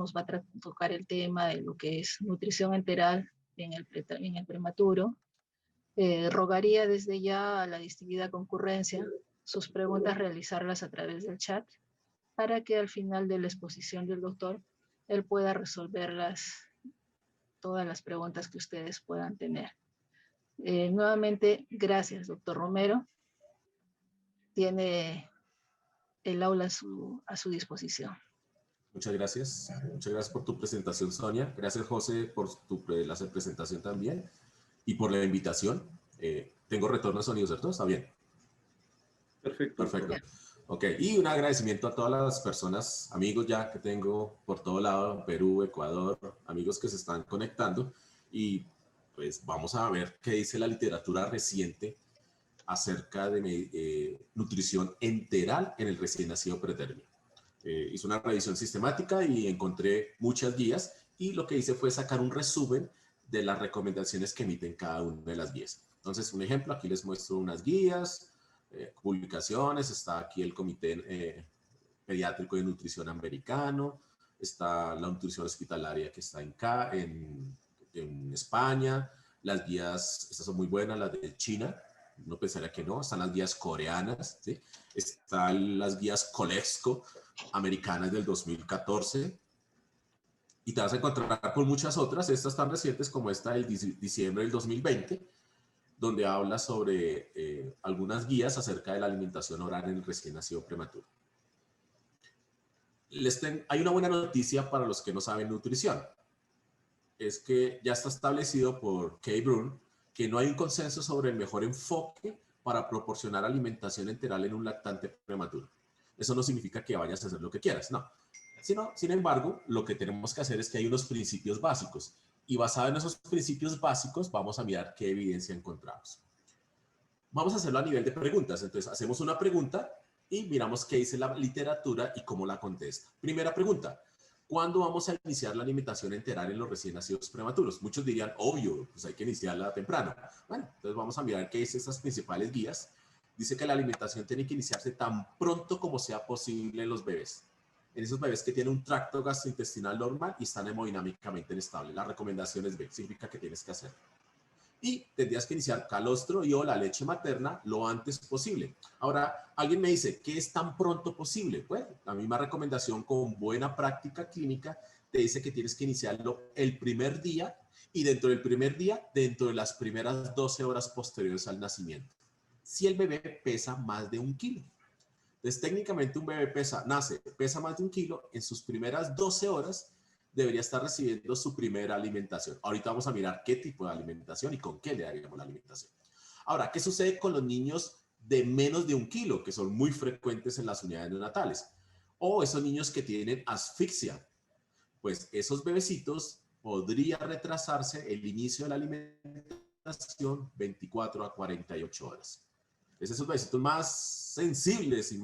nos va a tocar el tema de lo que es nutrición enteral en el prematuro. Rogaría desde ya a la distinguida concurrencia sus preguntas realizarlas a través del chat para que al final de la exposición del doctor él pueda resolverlas, todas las preguntas que ustedes puedan tener. Nuevamente, gracias, doctor Romero. Tiene el aula a su disposición. Muchas gracias. Muchas gracias por tu presentación, Sonia. Gracias, José, por la presentación también y por la invitación. Tengo retorno de sonido, ¿cierto? ¿Está bien? Perfecto. Perfecto. Ok, y un agradecimiento a todas las personas, amigos ya que tengo por todo lado, Perú, Ecuador, amigos que se están conectando. Y pues vamos a ver qué dice la literatura reciente acerca de nutrición enteral en el recién nacido pretérmino. Hice una revisión sistemática y encontré muchas guías y lo que hice fue sacar un resumen de las recomendaciones que emiten cada una de las guías. Entonces, un ejemplo, aquí les muestro unas guías, publicaciones, está aquí el Comité Pediátrico de Nutrición Americano, está la nutrición hospitalaria que está en España, las guías, estas son muy buenas, las de China, no pensaría que no, están las guías coreanas, ¿sí? Están las guías Colesco americanas del 2014, y te vas a encontrar con muchas otras, estas tan recientes como esta del diciembre del 2020, donde habla sobre algunas guías acerca de la alimentación oral en el recién nacido prematuro. Hay una buena noticia para los que no saben nutrición. Es que ya está establecido por Kay Brun que no hay un consenso sobre el mejor enfoque para proporcionar alimentación enteral en un lactante prematuro. Eso no significa que vayas a hacer lo que quieras, no. Sin embargo, lo que tenemos que hacer es que hay unos principios básicos y basado en esos principios básicos vamos a mirar qué evidencia encontramos. Vamos a hacerlo a nivel de preguntas. Entonces, hacemos una pregunta y miramos qué dice la literatura y cómo la contesta. Primera pregunta. ¿Cuándo vamos a iniciar la alimentación enteral en los recién nacidos prematuros? Muchos dirían, obvio, pues hay que iniciarla temprano. Bueno, entonces vamos a mirar qué dicen estas principales guías. Dice que la alimentación tiene que iniciarse tan pronto como sea posible en los bebés. En esos bebés que tienen un tracto gastrointestinal normal y están hemodinámicamente inestables. La recomendación es B, significa que tienes que hacerlo. Y tendrías que iniciar calostro y o la leche materna lo antes posible. Ahora, alguien me dice, ¿qué es tan pronto posible? Bueno, la misma recomendación con buena práctica clínica te dice que tienes que iniciarlo el primer día y dentro del primer día, dentro de las primeras 12 horas posteriores al nacimiento. Si el bebé pesa más de 1 kilo. Entonces, técnicamente un bebé pesa más de 1 kilo, en sus primeras 12 horas debería estar recibiendo su primera alimentación. Ahorita vamos a mirar qué tipo de alimentación y con qué le daríamos la alimentación. Ahora, ¿qué sucede con los niños de menos de 1 kilo, que son muy frecuentes en las unidades neonatales? O esos niños que tienen asfixia. Pues esos bebecitos podría retrasarse el inicio de la alimentación 24 a 48 horas. Es esos bebecitos más sensibles y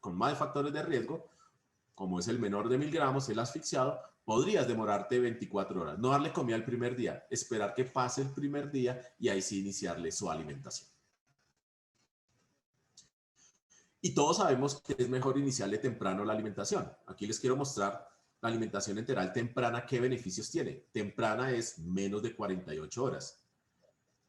con más factores de riesgo, como es el menor de 1000 gramos, el asfixiado, podrías demorarte 24 horas. No darle comida el primer día, esperar que pase el primer día y ahí sí iniciarle su alimentación. Y todos sabemos que es mejor iniciarle temprano la alimentación. Aquí les quiero mostrar la alimentación enteral temprana, qué beneficios tiene. Temprana es menos de 48 horas.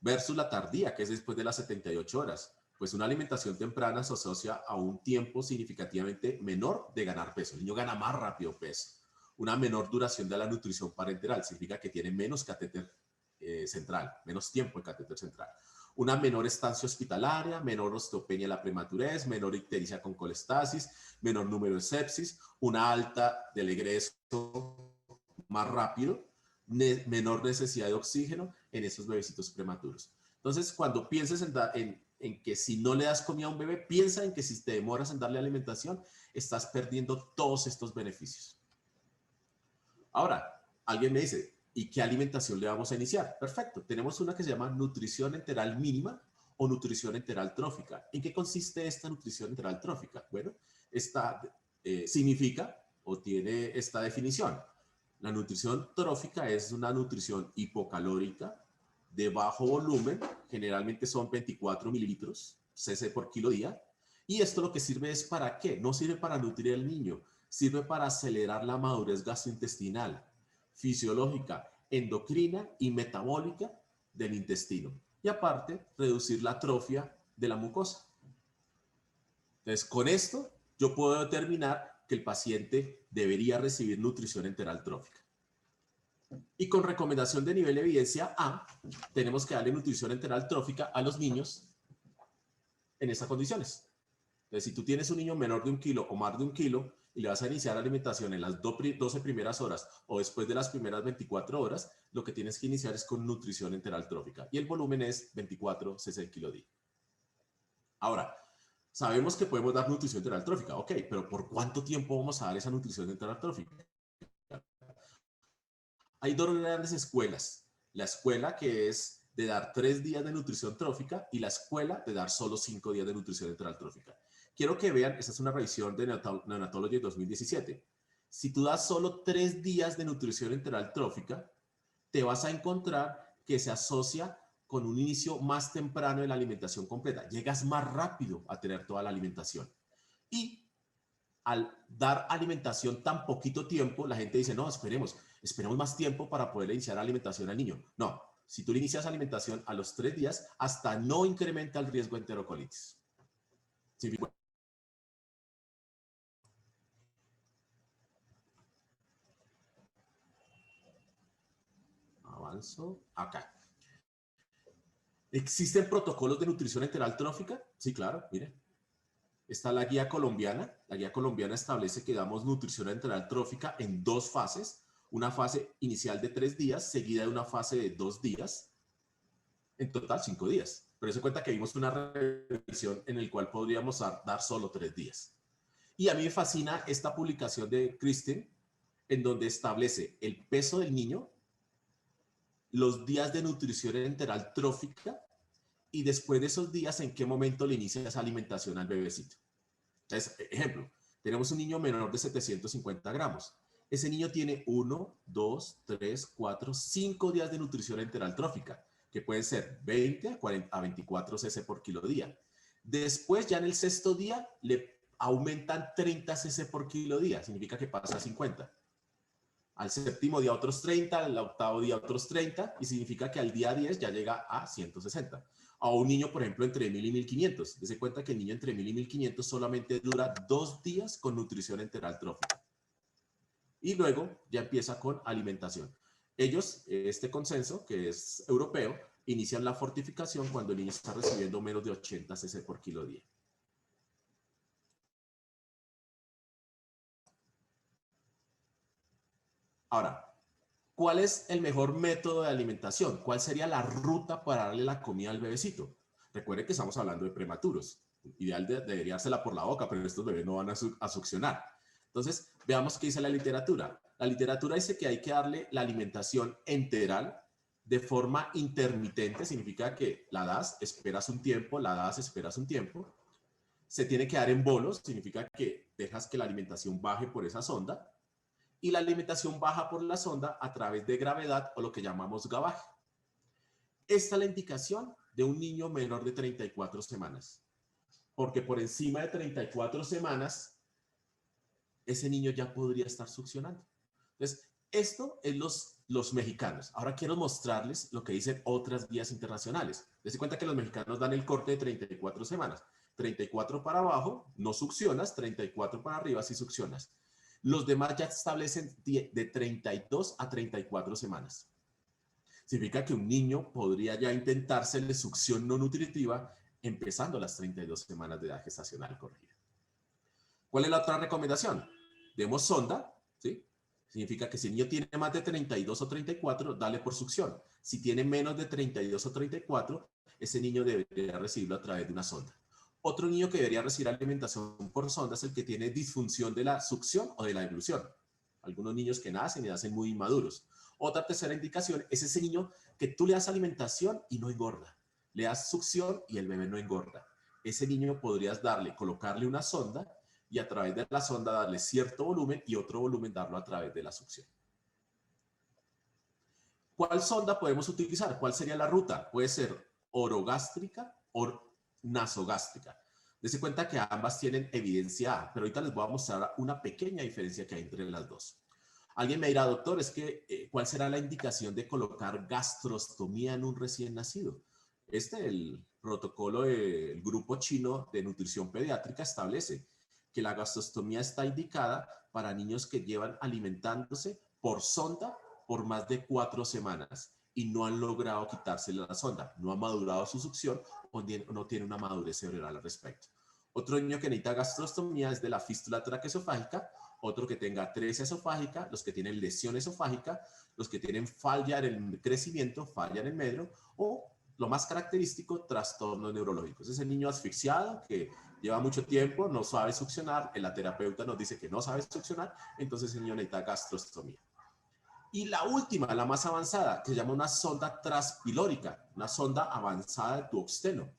Versus la tardía, que es después de las 78 horas. Pues una alimentación temprana se asocia a un tiempo significativamente menor de ganar peso. El niño gana más rápido peso. Una menor duración de la nutrición parenteral significa que tiene menos catéter central, menos tiempo en catéter central. Una menor estancia hospitalaria, menor osteopenia en la prematurez, menor ictericia con colestasis, menor número de sepsis, una alta del egreso más rápido, menor necesidad de oxígeno en esos bebecitos prematuros. Entonces, cuando pienses en que si no le das comida a un bebé, piensa en que si te demoras en darle alimentación, estás perdiendo todos estos beneficios. Ahora, alguien me dice, ¿y qué alimentación le vamos a iniciar? Perfecto, tenemos una que se llama nutrición enteral mínima o nutrición enteral trófica. ¿En qué consiste esta nutrición enteral trófica? Bueno, esta significa o tiene esta definición. La nutrición trófica es una nutrición hipocalórica de bajo volumen, generalmente son 24 mililitros cc por kilo día, y esto lo que sirve es ¿para qué? No sirve para nutrir al niño, sirve para acelerar la madurez gastrointestinal, fisiológica, endocrina y metabólica del intestino. Y aparte, reducir la atrofia de la mucosa. Entonces, con esto, yo puedo determinar que el paciente debería recibir nutrición enteral trófica. Y con recomendación de nivel de evidencia A, tenemos que darle nutrición enteral trófica a los niños en estas condiciones. Entonces, si tú tienes un niño menor de 1 kilo o más de 1 kilo y le vas a iniciar alimentación en las 12 primeras horas o después de las primeras 24 horas, lo que tienes que iniciar es con nutrición enteral trófica. Y el volumen es 24 cc kilo día. Ahora, sabemos que podemos dar nutrición enteral trófica, ok, pero ¿por cuánto tiempo vamos a dar esa nutrición enteral trófica? Hay dos grandes escuelas. La escuela que es de dar 3 días de nutrición trófica y la escuela de dar solo 5 días de nutrición enteral trófica. Quiero que vean, esta es una revisión de Neonatology 2017. Si tú das solo 3 días de nutrición enteral trófica, te vas a encontrar que se asocia con un inicio más temprano de la alimentación completa. Llegas más rápido a tener toda la alimentación. Y al dar alimentación tan poquito tiempo, la gente dice, no, esperemos más tiempo para poder iniciar alimentación al niño. No, si tú le inicias alimentación a los 3 días, hasta no incrementa el riesgo de enterocolitis. ¿Sí? Avanzo acá. ¿Existen protocolos de nutrición enteral trófica? Sí, claro, miren. Está la guía colombiana. La guía colombiana establece que damos nutrición enteral trófica en 2 fases. Una fase inicial de 3 días, seguida de una fase de 2 días. En total, 5 días. Pero se cuenta que vimos una revisión en la cual podríamos dar solo 3 días. Y a mí me fascina esta publicación de Kristen, en donde establece el peso del niño, los días de nutrición enteral trófica y después de esos días en qué momento le inicia esa alimentación al bebecito. Entonces, ejemplo, tenemos un niño menor de 750 gramos. Ese niño tiene 1, 2, 3, 4, 5 días de nutrición enteral trófica, que pueden ser 20 a 24 cc por kilo día. Después, ya en el 6º día, le aumentan 30 cc por kilo día, significa que pasa a 50. Al 7º día otros 30, al 8º día otros 30, y significa que al día 10 ya llega a 160. A un niño, por ejemplo, entre 1000 y 1500. Dese cuenta que el niño entre 1000 y 1500 solamente dura 2 días con nutrición enteral trófica. Y luego ya empieza con alimentación. Ellos, este consenso, que es europeo, inician la fortificación cuando el niño está recibiendo menos de 80 cc por kilo día. Ahora, ¿cuál es el mejor método de alimentación? ¿Cuál sería la ruta para darle la comida al bebecito? Recuerden que estamos hablando de prematuros. Ideal debería dársela por la boca, pero estos bebés no van a succionar. Entonces, veamos qué dice la literatura. La literatura dice que hay que darle la alimentación enteral de forma intermitente. Significa que la das, esperas un tiempo, la das, esperas un tiempo. Se tiene que dar en bolos. Significa que dejas que la alimentación baje por esa sonda. Y la alimentación baja por la sonda a través de gravedad o lo que llamamos gabaje. Esta es la indicación de un niño menor de 34 semanas. Porque por encima de 34 semanas, ese niño ya podría estar succionando. Entonces, esto es los mexicanos. Ahora quiero mostrarles lo que dicen otras guías internacionales. Dense cuenta que los mexicanos dan el corte de 34 semanas. 34 para abajo, no succionas. 34 para arriba, sí succionas. Los demás ya establecen de 32 a 34 semanas. Significa que un niño podría ya intentarse la succión no nutritiva empezando las 32 semanas de edad gestacional corrigida. ¿Cuál es la otra recomendación? Demos sonda, ¿sí? Significa que si el niño tiene más de 32 o 34, dale por succión. Si tiene menos de 32 o 34, ese niño debería recibirlo a través de una sonda. Otro niño que debería recibir alimentación por sonda es el que tiene disfunción de la succión o de la deglución. Algunos niños que nacen y nacen muy inmaduros. Otra tercera indicación es ese niño que tú le das alimentación y no engorda. Le das succión y el bebé no engorda. Ese niño podrías colocarle una sonda y a través de la sonda darle cierto volumen y otro volumen darlo a través de la succión. ¿Cuál sonda podemos utilizar? ¿Cuál sería la ruta? Puede ser orogástrica o nasogástrica. Dese cuenta que ambas tienen evidencia A, pero ahorita les voy a mostrar una pequeña diferencia que hay entre las dos. Alguien me dirá, doctor, es que, ¿cuál será la indicación de colocar gastrostomía en un recién nacido? El protocolo del grupo chino de nutrición pediátrica establece que la gastrostomía está indicada para niños que llevan alimentándose por sonda por más de 4 semanas y no han logrado quitarse la sonda, no ha madurado su succión o no tiene una madurez cerebral al respecto. Otro niño que necesita gastrostomía es de la fístula traqueosofágica, otro que tenga atresia esofágica, los que tienen lesión esofágica, los que tienen falla en el crecimiento, falla en el medio, o lo más característico, trastornos neurológicos. Es el niño asfixiado que lleva mucho tiempo, no sabe succionar, la terapeuta nos dice que no sabe succionar, entonces el niño necesita gastrostomía. Y la última, la más avanzada, que se llama una sonda transpilórica, una sonda avanzada de duodeno.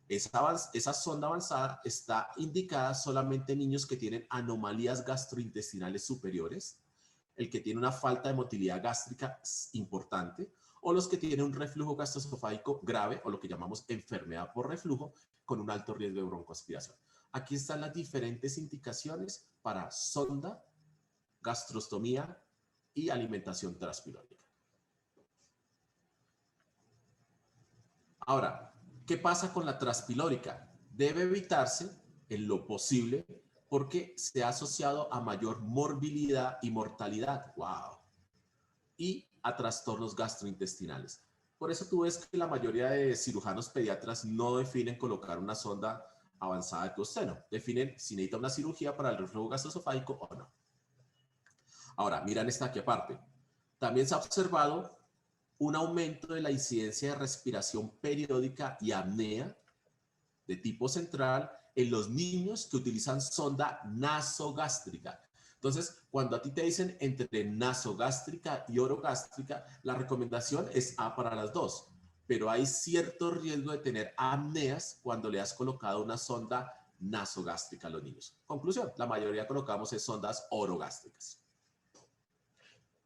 Esa sonda avanzada está indicada solamente en niños que tienen anomalías gastrointestinales superiores, el que tiene una falta de motilidad gástrica importante, o los que tienen un reflujo gastroesofágico grave, o lo que llamamos enfermedad por reflujo, con un alto riesgo de broncoaspiración. Aquí están las diferentes indicaciones para sonda, gastrostomía y alimentación transpilórica. Ahora, ¿qué pasa con la transpilórica? Debe evitarse en lo posible porque se ha asociado a mayor morbilidad y mortalidad. ¡Wow! Y a trastornos gastrointestinales. Por eso tú ves que la mayoría de cirujanos pediatras no definen colocar una sonda avanzada de duodeno. Definen si necesita una cirugía para el reflujo gastroesofágico o no. Ahora, miran esta aquí aparte. También se ha observado un aumento de la incidencia de respiración periódica y apnea de tipo central en los niños que utilizan sonda nasogástrica. Entonces, cuando a ti te dicen entre nasogástrica y orogástrica, la recomendación es A para las dos, pero hay cierto riesgo de tener apneas cuando le has colocado una sonda nasogástrica a los niños. Conclusión, la mayoría colocamos es sondas orogástricas.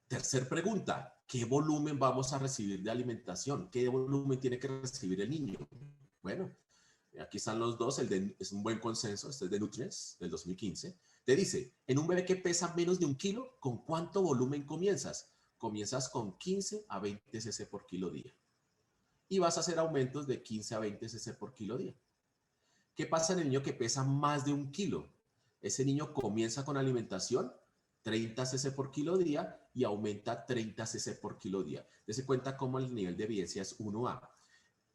Tercer pregunta, ¿qué volumen vamos a recibir de alimentación? ¿Qué volumen tiene que recibir el niño? Bueno, aquí están los dos, es un buen consenso, este es de Nutrients, del 2015. Te dice, en un bebé que pesa menos de 1 kilo, ¿con cuánto volumen comienzas? Comienzas con 15 a 20 cc por kilo día. Y vas a hacer aumentos de 15 a 20 cc por kilo día. ¿Qué pasa en el niño que pesa más de 1 kilo? Ese niño comienza con alimentación 30 cc por kilo día y aumenta 30 cc por kilo día. Dese cuenta cómo el nivel de evidencia es 1A.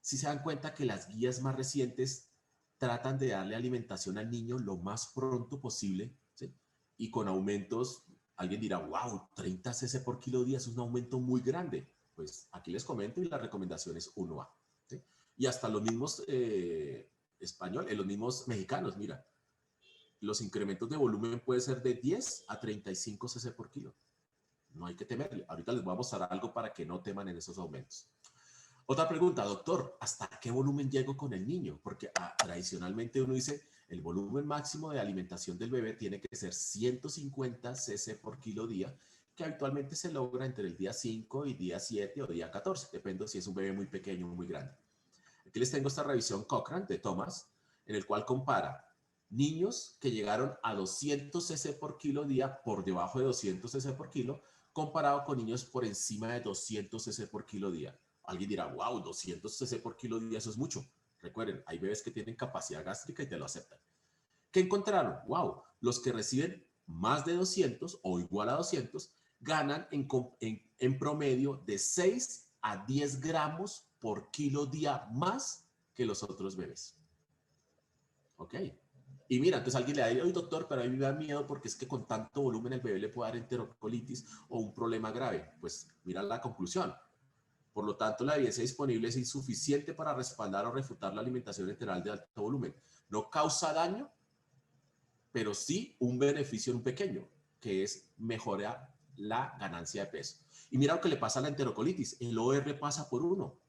Si se dan cuenta que las guías más recientes tratan de darle alimentación al niño lo más pronto posible, ¿sí? Y con aumentos, alguien dirá, wow, 30 cc por kilo día es un aumento muy grande. Pues aquí les comento y la recomendación es 1A. ¿Sí? Y hasta los mismos los mismos mexicanos, mira, los incrementos de volumen pueden ser de 10 a 35 cc por kilo. No hay que temerle. Ahorita les voy a mostrar algo para que no teman en esos aumentos. Otra pregunta, doctor, ¿hasta qué volumen llego con el niño? Porque tradicionalmente uno dice, el volumen máximo de alimentación del bebé tiene que ser 150 cc por kilo día, que habitualmente se logra entre el día 5 y día 7 o día 14, depende si es un bebé muy pequeño o muy grande. Aquí les tengo esta revisión Cochrane de Thomas, en el cual compara niños que llegaron a 200 cc por kilo día por debajo de 200 cc por kilo, comparado con niños por encima de 200 cc por kilo día. Alguien dirá, wow, 200 cc por kilo día, eso es mucho. Recuerden, hay bebés que tienen capacidad gástrica y te lo aceptan. ¿Qué encontraron? Wow, los que reciben más de 200 o igual a 200 ganan en promedio de 6 a 10 gramos por kilo día más que los otros bebés. ¿Ok? Y mira, entonces alguien le da, oye doctor, pero a mí me da miedo porque es que con tanto volumen el bebé le puede dar enterocolitis o un problema grave. Pues mira la conclusión. Por lo tanto, la evidencia disponible es insuficiente para respaldar o refutar la alimentación enteral de alto volumen. No causa daño, pero sí un beneficio en un pequeño, que es mejorar la ganancia de peso. Y mira lo que le pasa a la enterocolitis. El OR pasa por 1.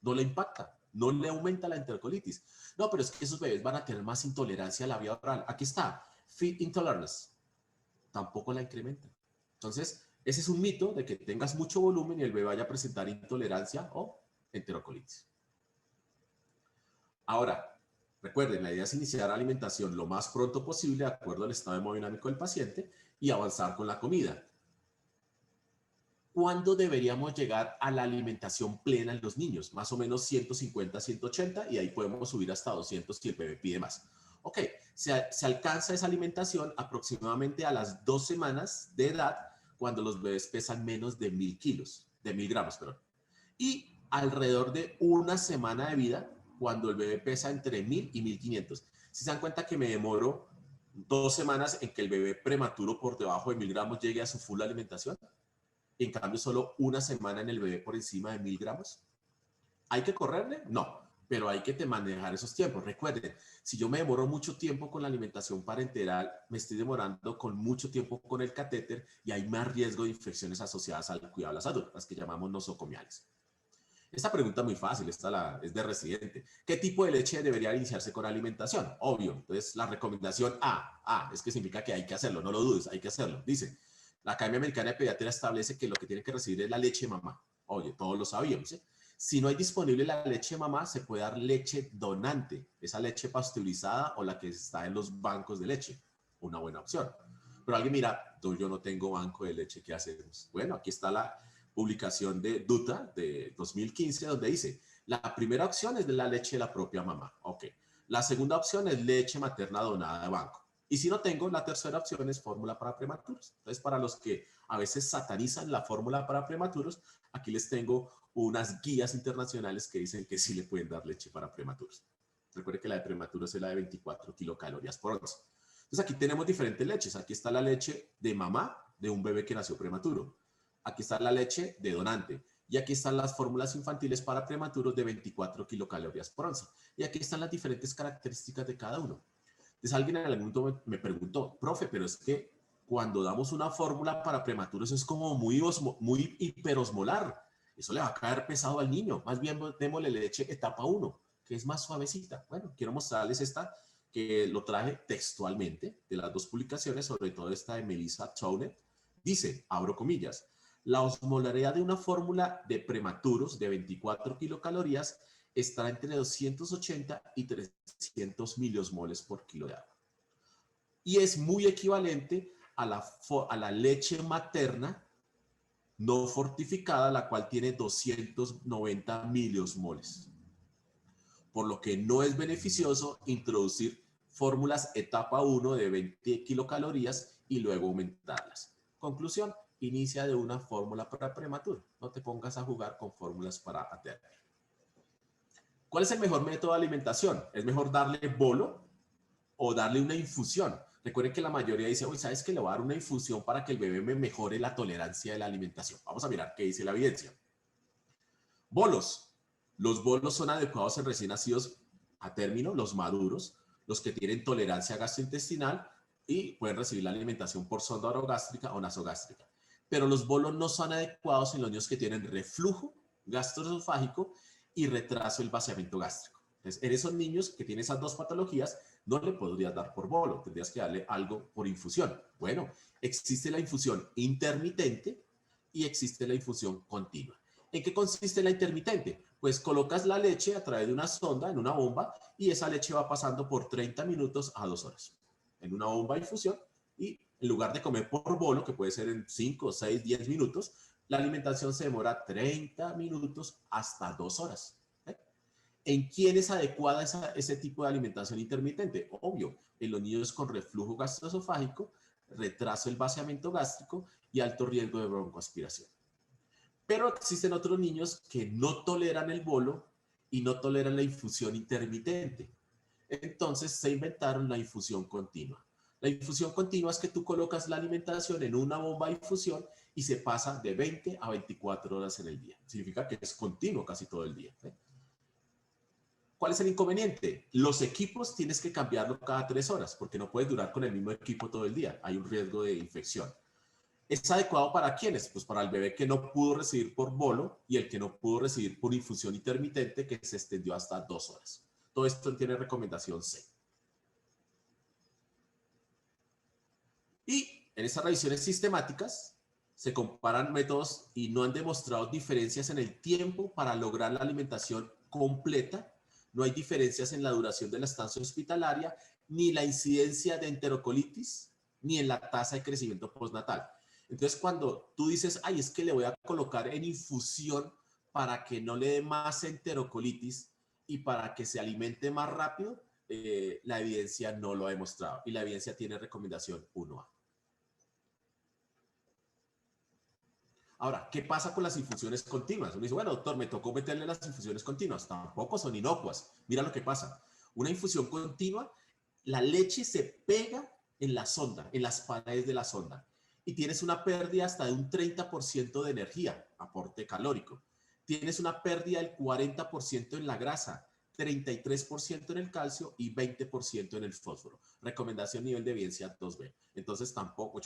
No le impacta, no le aumenta la enterocolitis. No, pero es que esos bebés van a tener más intolerancia a la vía oral. Aquí está, feed intolerance. Tampoco la incrementa. Entonces, ese es un mito de que tengas mucho volumen y el bebé vaya a presentar intolerancia o enterocolitis. Ahora, Recuerden, la idea es iniciar alimentación lo más pronto posible de acuerdo al estado hemodinámico del paciente y avanzar con la comida. ¿Cuándo deberíamos llegar a la alimentación plena en los niños? Más o menos 150, 180 y ahí podemos subir hasta 200 si el bebé pide más. Ok, se alcanza esa alimentación aproximadamente a las 2 semanas de edad cuando los bebés pesan menos de 1000 kilos, de 1000 gramos, perdón. Y alrededor de una semana de vida cuando el bebé pesa entre 1000 y 1500. Si se dan cuenta que me demoro 2 semanas en que el bebé prematuro por debajo de 1000 gramos llegue a su full alimentación, en cambio solo una semana en el bebé por encima de 1000 gramos. ¿Hay que correrle? No, pero hay que manejar esos tiempos. Recuerden, si yo me demoro mucho tiempo con la alimentación parenteral, me estoy demorando con mucho tiempo con el catéter y hay más riesgo de infecciones asociadas al cuidado de la salud, las que llamamos nosocomiales. Esta pregunta es muy fácil, es de residente. ¿Qué tipo de leche debería iniciarse con alimentación? Obvio. Entonces, la recomendación es que significa que hay que hacerlo, no lo dudes, hay que hacerlo. Dice, la Academia Americana de Pediatría establece que lo que tiene que recibir es la leche de mamá. Oye, todos lo sabíamos, ¿sí? Si no hay disponible la leche de mamá, se puede dar leche donante, esa leche pasteurizada o la que está en los bancos de leche. Una buena opción. Pero alguien mira, yo no tengo banco de leche, ¿qué hacemos? Bueno, aquí está la publicación de Duta de 2015, donde dice, la primera opción es de la leche de la propia mamá. Ok. La segunda opción es leche materna donada de banco. Y si no tengo, la tercera opción es fórmula para prematuros. Entonces, para los que a veces satanizan la fórmula para prematuros, aquí les tengo unas guías internacionales que dicen que sí le pueden dar leche para prematuros. Recuerden que la de prematuros es la de 24 kilocalorías por onza. Entonces, aquí tenemos diferentes leches. Aquí está la leche de mamá de un bebé que nació prematuro. Aquí está la leche de donante. Y aquí están las fórmulas infantiles para prematuros de 24 kilocalorías por onza. Y aquí están las diferentes características de cada uno. Entonces alguien en algún momento me preguntó, profe, pero es que cuando damos una fórmula para prematuros es como muy hiperosmolar. Eso le va a caer pesado al niño. Más bien démosle leche etapa 1, que es más suavecita. Bueno, quiero mostrarles esta, que lo traje textualmente de las dos publicaciones, sobre todo esta de Melissa Townet. Dice, abro comillas, la osmolaridad de una fórmula de prematuros de 24 kilocalorías estará entre 280 y 300 miliosmoles por kilo de agua. Y es muy equivalente a la leche materna no fortificada, la cual tiene 290 miliosmoles. Por lo que no es beneficioso introducir fórmulas etapa 1 de 20 kilocalorías y luego aumentarlas. Conclusión, inicia de una fórmula para prematuro. No te pongas a jugar con fórmulas para a término. ¿Cuál es el mejor método de alimentación? ¿Es mejor darle bolo o darle una infusión? Recuerden que la mayoría dice, oye, ¿sabes que le voy a dar una infusión para que el bebé me mejore la tolerancia de la alimentación? Vamos a mirar qué dice la evidencia. Bolos. Los bolos son adecuados en recién nacidos a término, los maduros, los que tienen tolerancia gastrointestinal y pueden recibir la alimentación por sonda orogástrica o nasogástrica. Pero los bolos no son adecuados en los niños que tienen reflujo gastroesofágico y retraso del vaciamiento gástrico. Entonces, en esos niños que tienen esas dos patologías, no le podrías dar por bolo, tendrías que darle algo por infusión. Bueno, existe la infusión intermitente y existe la infusión continua. ¿En qué consiste la intermitente? Pues colocas la leche a través de una sonda en una bomba y esa leche va pasando por 30 minutos a 2 horas en una bomba de infusión y en lugar de comer por bolo, que puede ser en 5, 6, 10 minutos, la alimentación se demora 30 minutos hasta 2 horas. ¿En quién es adecuada ese tipo de alimentación intermitente? Obvio, en los niños con reflujo gastroesofágico, retraso del vaciamiento gástrico y alto riesgo de broncoaspiración. Pero existen otros niños que no toleran el bolo y no toleran la infusión intermitente. Entonces se inventaron la infusión continua. La infusión continua es que tú colocas la alimentación en una bomba de infusión y se pasa de 20 a 24 horas en el día. Significa que es continuo casi todo el día. ¿Cuál es el inconveniente? Los equipos tienes que cambiarlo cada 3 horas porque no puedes durar con el mismo equipo todo el día. Hay un riesgo de infección. ¿Es adecuado para quiénes? Pues para el bebé que no pudo recibir por bolo y el que no pudo recibir por infusión intermitente que se extendió hasta 2 horas. Todo esto tiene recomendación C. Y en estas revisiones sistemáticas se comparan métodos y no han demostrado diferencias en el tiempo para lograr la alimentación completa no hay diferencias en la duración de la estancia hospitalaria, ni la incidencia de enterocolitis, ni en la tasa de crecimiento postnatal. Entonces, cuando tú dices, ay, es que le voy a colocar en infusión para que no le dé más enterocolitis y para que se alimente más rápido, la evidencia no lo ha demostrado y la evidencia tiene recomendación 1A. Ahora, ¿qué pasa con las infusiones continuas? Uno dice, bueno, doctor, me tocó meterle las infusiones continuas. Tampoco son inocuas. Mira lo que pasa. Una infusión continua, la leche se pega en la sonda, en las paredes de la sonda. Y tienes una pérdida hasta de un 30% de energía, aporte calórico. Tienes una pérdida del 40% en la grasa, 33% en el calcio y 20% en el fósforo. Recomendación nivel de evidencia 2B. Entonces tampoco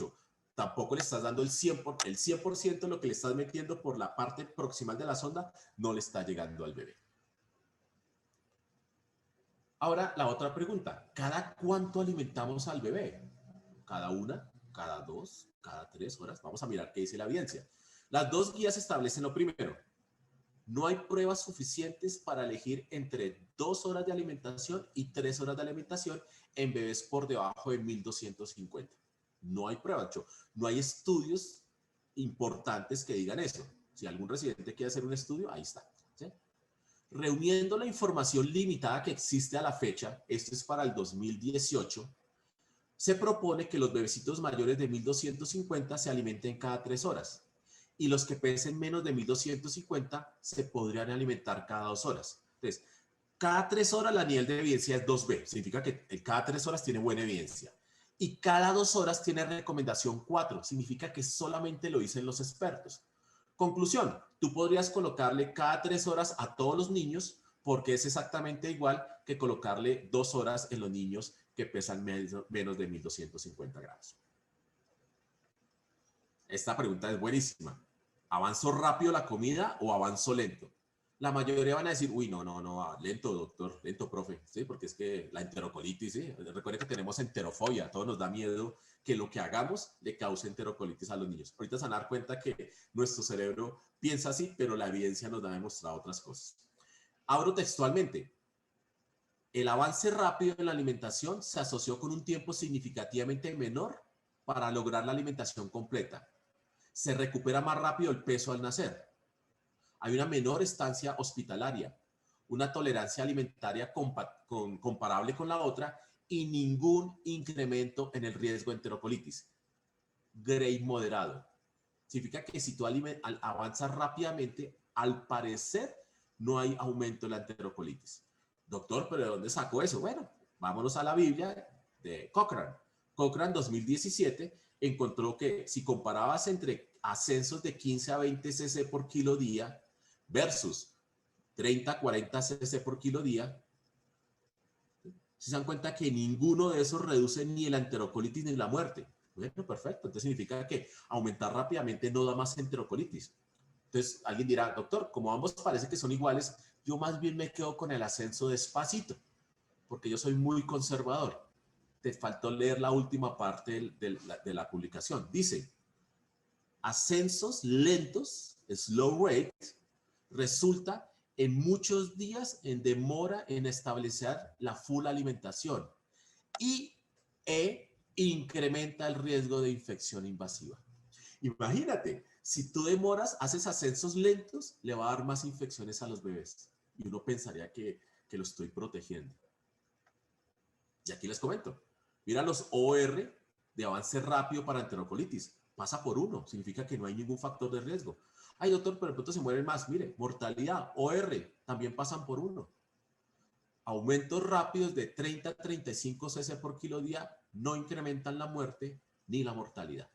le estás dando el 100% de lo que le estás metiendo por la parte proximal de la sonda no le está llegando al bebé. Ahora, la otra pregunta. ¿Cada cuánto alimentamos al bebé? ¿Cada 1, cada 2, cada 3 horas? Vamos a mirar qué dice la evidencia. Las dos guías establecen lo primero. No hay pruebas suficientes para elegir entre 2 horas de alimentación y 3 horas de alimentación en bebés por debajo de 1250. No hay pruebas, no hay estudios importantes que digan eso. Si algún residente quiere hacer un estudio, ahí está. ¿Sí? Reuniendo la información limitada que existe a la fecha, esto es para el 2018, se propone que los bebecitos mayores de 1250 se alimenten cada 3 horas y los que pesen menos de 1250 se podrían alimentar cada 2 horas. Entonces, cada 3 horas la nivel de evidencia es 2B, significa que cada 3 horas tiene buena evidencia. Y cada 2 horas tiene recomendación 4, significa que solamente lo dicen los expertos. Conclusión, tú podrías colocarle cada 3 horas a todos los niños porque es exactamente igual que colocarle 2 horas en los niños que pesan menos de 1250 gramos. Esta pregunta es buenísima. ¿Avanzo rápido la comida o avanzo lento? La mayoría van a decir, uy, no, lento, doctor, lento, profe, ¿sí? Porque es que la enterocolitis, ¿sí? Recuerden que tenemos enterofobia, a todos nos da miedo que lo que hagamos le cause enterocolitis a los niños. Ahorita se van a dar cuenta que nuestro cerebro piensa así, pero la evidencia nos ha demostrado otras cosas. Abro textualmente. El avance rápido en la alimentación se asoció con un tiempo significativamente menor para lograr la alimentación completa. Se recupera más rápido el peso al nacer. Hay una menor estancia hospitalaria, una tolerancia alimentaria comparable con la otra y ningún incremento en el riesgo de enterocolitis. Grade moderado. Significa que si tú avanzas rápidamente, al parecer no hay aumento en la enterocolitis. Doctor, ¿pero de dónde sacó eso? Bueno, vámonos a la Biblia de Cochrane. Cochrane 2017 encontró que si comparabas entre ascensos de 15 a 20 cc por kilo día versus 30 a 40 cc por kilo día, se dan cuenta que ninguno de esos reduce ni la enterocolitis ni la muerte. Bueno, perfecto. Entonces significa que aumentar rápidamente no da más enterocolitis. Entonces alguien dirá, doctor, como ambos parece que son iguales, yo más bien me quedo con el ascenso despacito, porque yo soy muy conservador. Te faltó leer la última parte de la publicación. Dice, ascensos lentos, slow rate, resulta en muchos días en demora en establecer la full alimentación y incrementa el riesgo de infección invasiva. Imagínate, si tú demoras, haces ascensos lentos, le va a dar más infecciones a los bebés. Y uno pensaría que lo estoy protegiendo. Y aquí les comento. Mira los OR de avance rápido para enterocolitis. Pasa por 1, significa que no hay ningún factor de riesgo. Ay, doctor, pero de pronto se mueren más. Mire, mortalidad, OR, también pasan por 1. Aumentos rápidos de 30 a 35 cc por kilo día no incrementan la muerte ni la mortalidad.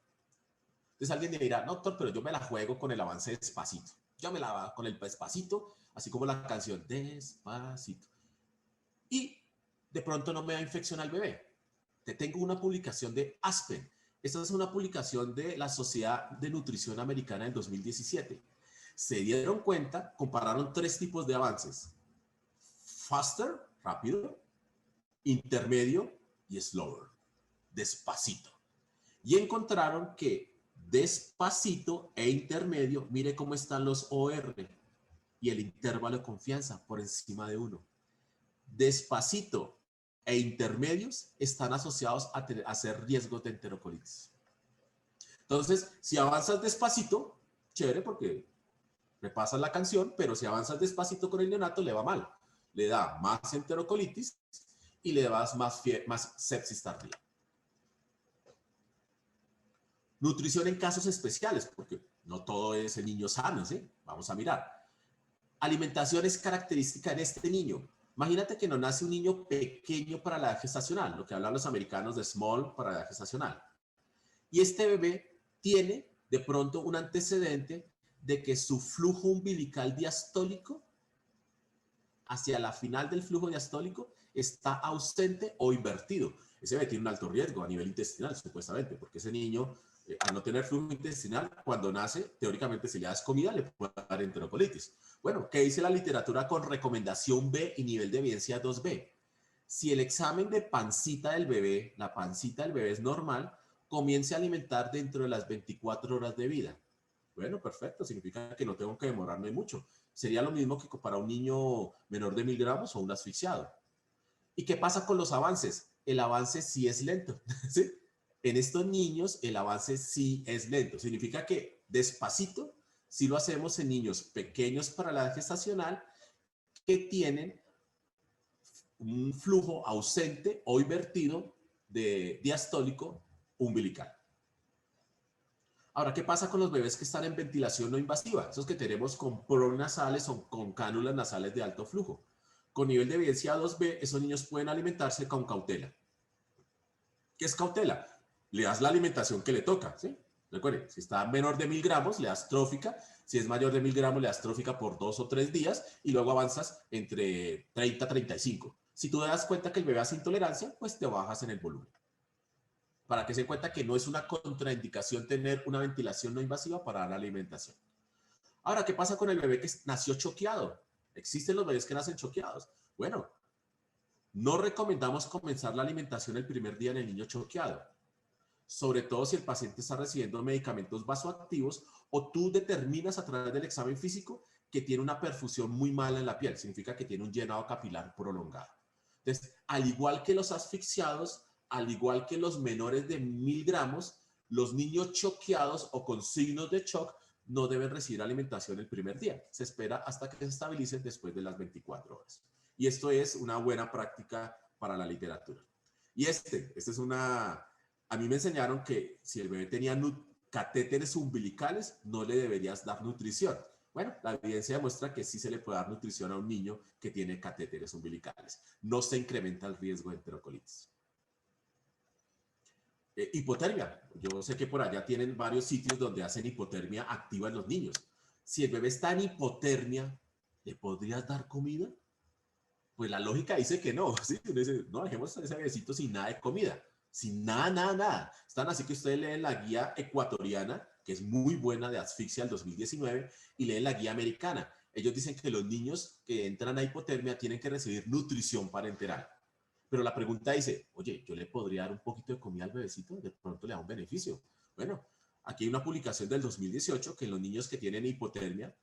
Entonces alguien me dirá, no, doctor, pero yo me la juego con el avance despacito. Yo me la con el despacito, así como la canción Despacito. Y de pronto no me da infección al bebé. Te tengo una publicación de Aspen. Esta es una publicación de la Sociedad de Nutrición Americana en 2017. Se dieron cuenta, compararon 3 tipos de avances. Faster, rápido, intermedio y slower, despacito. Y encontraron que despacito e intermedio, mire cómo están los OR y el intervalo de confianza por encima de 1. despacito e intermedios están asociados a hacer riesgos de enterocolitis. Entonces, si avanzas despacito, chévere porque repasas la canción, pero si avanzas despacito con el neonato le va mal. Le da más enterocolitis y le das más sepsis tardía. Nutrición en casos especiales, porque no todo es el niño sano, ¿sí? Vamos a mirar. Alimentación es característica en este niño. Imagínate que no nace un niño pequeño para la edad gestacional, lo que hablan los americanos de small para la edad gestacional. Y este bebé tiene de pronto un antecedente de que su flujo umbilical diastólico, hacia la final del flujo diastólico, está ausente o invertido. Ese bebé tiene un alto riesgo a nivel intestinal, supuestamente, porque ese niño, al no tener flujo intestinal, cuando nace, teóricamente si le das comida, le puede dar enterocolitis. Bueno, ¿qué dice la literatura con recomendación B y nivel de evidencia 2B? Si el examen de pancita del bebé, la pancita del bebé es normal, comience a alimentar dentro de las 24 horas de vida. Bueno, perfecto, significa que no tengo que demorarme mucho. Sería lo mismo que para un niño menor de 1000 gramos o un asfixiado. ¿Y qué pasa con los avances? El avance sí es lento, ¿sí? En estos niños el avance sí es lento. Significa que despacito, si lo hacemos en niños pequeños para la edad gestacional que tienen un flujo ausente o invertido de diastólico umbilical. Ahora, ¿qué pasa con los bebés que están en ventilación no invasiva? Esos que tenemos con pronasales o con cánulas nasales de alto flujo. Con nivel de evidencia 2B, esos niños pueden alimentarse con cautela. ¿Qué es cautela? Le das la alimentación que le toca, ¿sí? Recuerden, si está menor de 1000 gramos, le das trófica. Si es mayor de 1000 gramos, le das trófica por 2 o 3 días y luego avanzas entre 30 y 35. Si tú te das cuenta que el bebé hace intolerancia, pues te bajas en el volumen. Para que se den cuenta que no es una contraindicación tener una ventilación no invasiva para dar alimentación. Ahora, ¿qué pasa con el bebé que nació choqueado? ¿Existen los bebés que nacen choqueados? Bueno, no recomendamos comenzar la alimentación el primer día en el niño choqueado, sobre todo si el paciente está recibiendo medicamentos vasoactivos o tú determinas a través del examen físico que tiene una perfusión muy mala en la piel, significa que tiene un llenado capilar prolongado. Entonces, al igual que los asfixiados, al igual que los menores de 1000 gramos, los niños choqueados o con signos de shock no deben recibir alimentación el primer día. Se espera hasta que se estabilicen después de las 24 horas. Y esto es una buena práctica para la literatura. Y esta es una... A mí me enseñaron que si el bebé tenía catéteres umbilicales, no le deberías dar nutrición. Bueno, la evidencia demuestra que sí se le puede dar nutrición a un niño que tiene catéteres umbilicales. No se incrementa el riesgo de enterocolitis. Hipotermia. Yo sé que por allá tienen varios sitios donde hacen hipotermia activa en los niños. Si el bebé está en hipotermia, ¿le podrías dar comida? Pues la lógica dice que no. ¿Sí? Dice, no, dejemos a ese bebecito sin nada de comida. Sin nada. Están así que ustedes leen la guía ecuatoriana, que es muy buena de asfixia del 2019, y leen la guía americana. Ellos dicen que los niños que entran a hipotermia tienen que recibir nutrición parenteral. Pero la pregunta dice, oye, ¿yo le podría dar un poquito de comida al bebecito? De pronto le da un beneficio. Bueno, aquí hay una publicación del 2018 que en los niños que tienen hipotermia,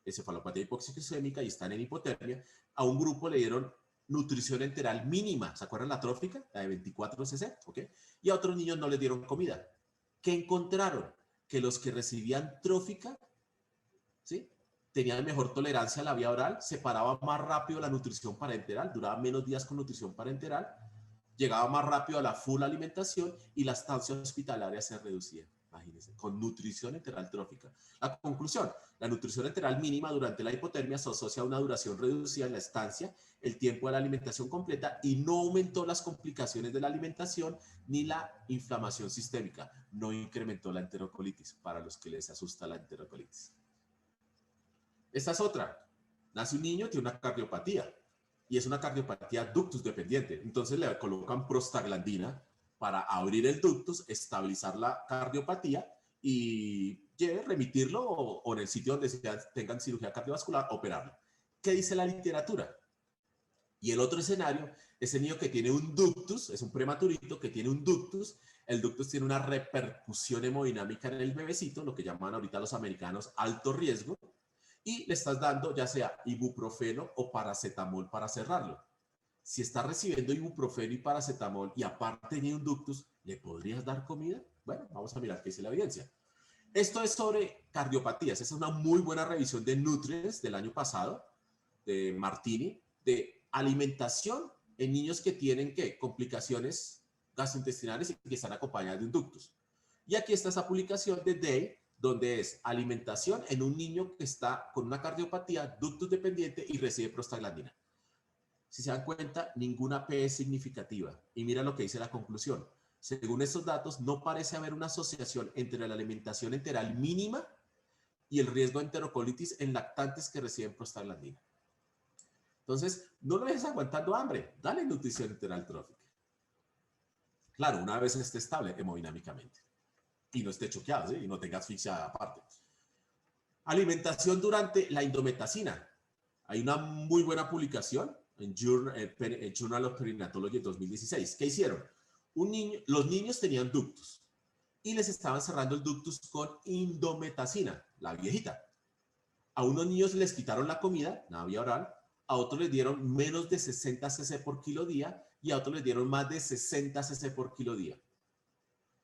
encefalopatía hipoxicémica y están en hipotermia, a un grupo le dieron nutrición enteral mínima. ¿Se acuerdan la trófica? La de 24 cc, ¿ok? Y a otros niños no les dieron comida. ¿Qué encontraron? Que los que recibían trófica, ¿sí?, tenían mejor tolerancia a la vía oral, separaba más rápido la nutrición parenteral, duraba menos días con nutrición parenteral, llegaba más rápido a la full alimentación y la estancia hospitalaria se reducía. Imagínense, con nutrición enteral trófica. La conclusión, la nutrición enteral mínima durante la hipotermia se asocia a una duración reducida en la estancia, el tiempo de la alimentación completa y no aumentó las complicaciones de la alimentación ni la inflamación sistémica. No incrementó la enterocolitis para los que les asusta la enterocolitis. Esta es otra. Nace un niño, tiene una cardiopatía y es una cardiopatía ductus dependiente. Entonces le colocan prostaglandina para abrir el ductus, estabilizar la cardiopatía y remitirlo o en el sitio donde tengan cirugía cardiovascular, operarlo. ¿Qué dice la literatura? Y el otro escenario, ese niño que tiene un ductus, es un prematurito que tiene un ductus, el ductus tiene una repercusión hemodinámica en el bebecito, lo que llaman ahorita los americanos alto riesgo, y le estás dando ya sea ibuprofeno o paracetamol para cerrarlo. si está recibiendo ibuprofeno y paracetamol y aparte tiene un ductus, ¿le podrías dar comida? Bueno, vamos a mirar qué dice la evidencia. Esto es sobre cardiopatías. Esa es una muy buena revisión de Nutrients del año pasado, de Martini, de alimentación en niños que tienen, ¿qué? Complicaciones gastrointestinales y que están acompañadas de un ductus. Y aquí está esa publicación de Day, donde es alimentación en un niño que está con una cardiopatía, ductus dependiente y recibe prostaglandina. Si se dan cuenta, ninguna P es significativa. Y mira lo que dice la conclusión. Según estos datos, no parece haber una asociación entre la alimentación enteral mínima y el riesgo de enterocolitis en lactantes que reciben prostaglandina. Entonces, no lo dejes aguantando hambre, dale nutrición enteral trófica. Claro, una vez esté estable hemodinámicamente y no esté choqueado, ¿sí? Y no tenga asfixia aparte. Alimentación durante la indometacina. Hay una muy buena publicación en Journal of Perinatology 2016. ¿Qué hicieron? Los niños tenían ductus y les estaban cerrando el ductus con indometacina, la viejita. A unos niños les quitaron la comida, la vía oral, a otros les dieron menos de 60 cc por kilo día y a otros les dieron más de 60 cc por kilo día.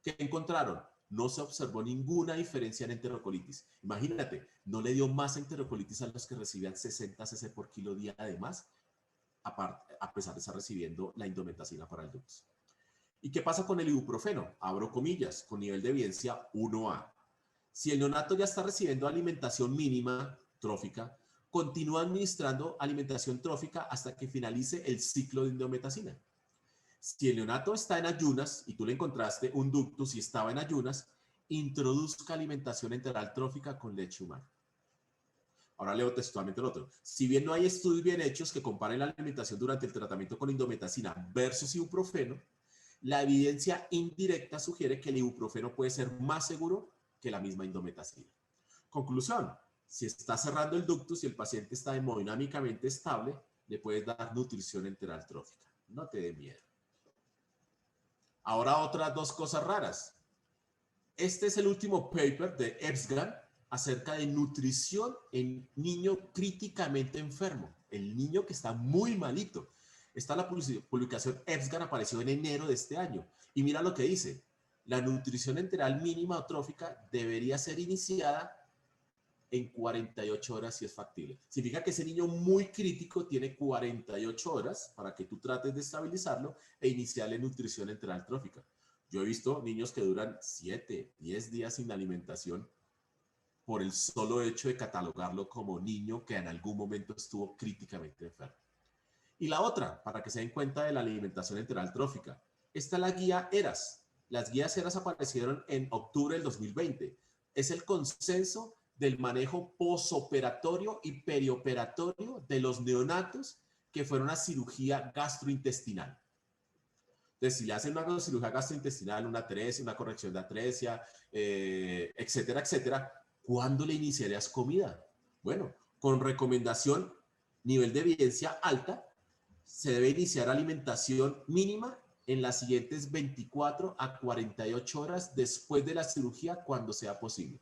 ¿Qué encontraron? No se observó ninguna diferencia en enterocolitis. Imagínate, no le dio más enterocolitis a los que recibían 60 cc por kilo día además, a pesar de estar recibiendo la indometacina para el ductus. ¿Y qué pasa con el ibuprofeno? Abro comillas, con nivel de evidencia 1A. Si el neonato ya está recibiendo alimentación mínima trófica, continúa administrando alimentación trófica hasta que finalice el ciclo de indometacina. Si el neonato está en ayunas y tú le encontraste un ductus y estaba en ayunas, introduzca alimentación enteral trófica con leche humana. Ahora leo textualmente el otro. Si bien no hay estudios bien hechos que comparen la alimentación durante el tratamiento con indometacina versus ibuprofeno, la evidencia indirecta sugiere que el ibuprofeno puede ser más seguro que la misma indometacina. Conclusión, si está cerrando el ductus y el paciente está hemodinámicamente estable, le puedes dar nutrición enteral trófica. No te dé miedo. Ahora otras dos cosas raras. Este es el último paper de EBSGAN acerca de nutrición en niño críticamente enfermo, el niño que está muy malito. Esta la publicación EBSGAN apareció en enero de este año. Y mira lo que dice. La nutrición enteral mínima o trófica debería ser iniciada en 48 horas si es factible. Significa que ese niño muy crítico tiene 48 horas para que tú trates de estabilizarlo e iniciarle nutrición enteral trófica. Yo he visto niños que duran 7, 10 días sin alimentación por el solo hecho de catalogarlo como niño que en algún momento estuvo críticamente enfermo. Y la otra, para que se den cuenta de la alimentación enteral trófica, esta es la guía ERAS. Las guías ERAS aparecieron en octubre del 2020. Es el consenso del manejo posoperatorio y perioperatorio de los neonatos que fueron a cirugía gastrointestinal. Entonces, si le hacen una cirugía gastrointestinal, una atresia, una corrección de atresia, etcétera, etcétera, ¿cuándo le iniciarías comida? Bueno, con recomendación, nivel de evidencia alta, se debe iniciar alimentación mínima en las siguientes 24 a 48 horas después de la cirugía cuando sea posible.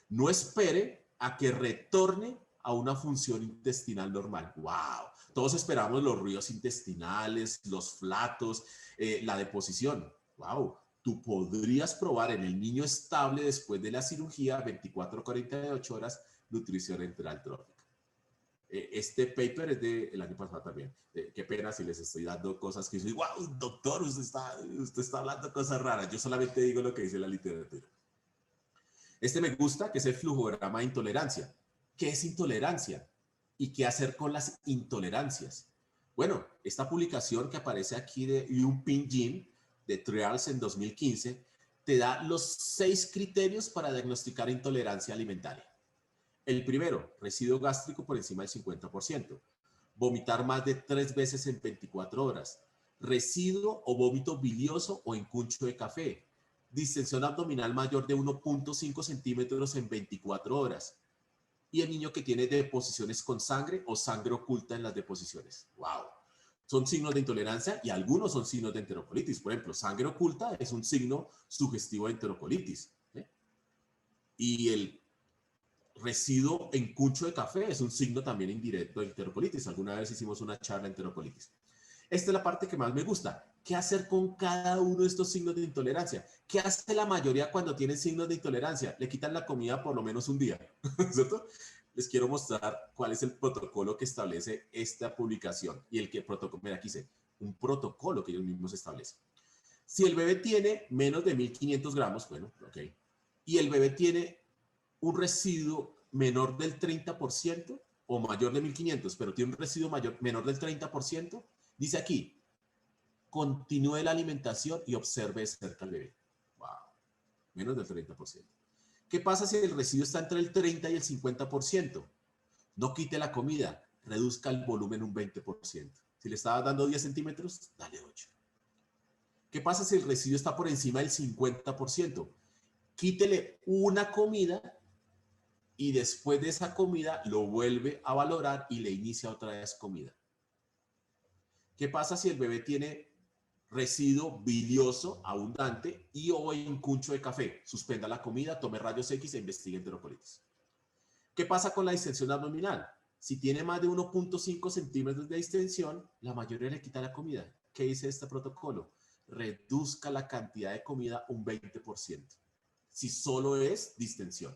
No espere a que retorne a una función intestinal normal. ¡Wow! Todos esperamos los ruidos intestinales, los flatos, la deposición. ¡Wow! Tú podrías probar en el niño estable después de la cirugía 24 a 48 horas nutrición enteral trófica. Este paper es del año pasado también. Qué pena si les estoy dando cosas que dicen, wow, doctor, usted está hablando cosas raras. Yo solamente digo lo que dice la literatura. Este me gusta, que es el flujograma de intolerancia. ¿Qué es intolerancia? ¿Y qué hacer con las intolerancias? Bueno, esta publicación que aparece aquí de Yun-Ping Jin, de Trials en 2015, te da los 6 criterios para diagnosticar intolerancia alimentaria. El primero, residuo gástrico por encima del 50%. Vomitar más de 3 veces en 24 horas. Residuo o vómito bilioso o encuncho de café. Distensión abdominal mayor de 1.5 centímetros en 24 horas. Y el niño que tiene deposiciones con sangre o sangre oculta en las deposiciones. ¡Wow! Son signos de intolerancia y algunos son signos de enterocolitis. Por ejemplo, sangre oculta es un signo sugestivo de enterocolitis. Y el residuo en cuncho de café es un signo también indirecto de enterocolitis. Alguna vez hicimos una charla de enterocolitis. Esta es la parte que más me gusta. ¿Qué hacer con cada uno de estos signos de intolerancia? ¿Qué hace la mayoría cuando tienen signos de intolerancia? Le quitan la comida por lo menos un día, ¿cierto? Les quiero mostrar cuál es el protocolo que establece esta publicación. Y el que protocolo, mira aquí dice, un protocolo que ellos mismos establecen. Si el bebé tiene menos de 1500 gramos, bueno, ok, y el bebé tiene un residuo menor del 30% o mayor de 1500, pero tiene un residuo menor del 30%, dice aquí, continúe la alimentación y observe de cerca al bebé. Wow, menos del 30%. ¿Qué pasa si el residuo está entre el 30 y el 50%? No quite la comida, reduzca el volumen un 20%. Si le estabas dando 10 centímetros, dale 8. ¿Qué pasa si el residuo está por encima del 50%? Quítele una comida y después de esa comida lo vuelve a valorar y le inicia otra vez comida. ¿Qué pasa si el bebé tiene residuo bilioso abundante y o en cuncho de café? Suspenda la comida, tome rayos X e investigue enterocolitis. ¿Qué pasa con la distensión abdominal? Si tiene más de 1.5 centímetros de distensión, la mayoría le quita la comida. ¿Qué dice este protocolo? Reduzca la cantidad de comida un 20%. Si solo es distensión.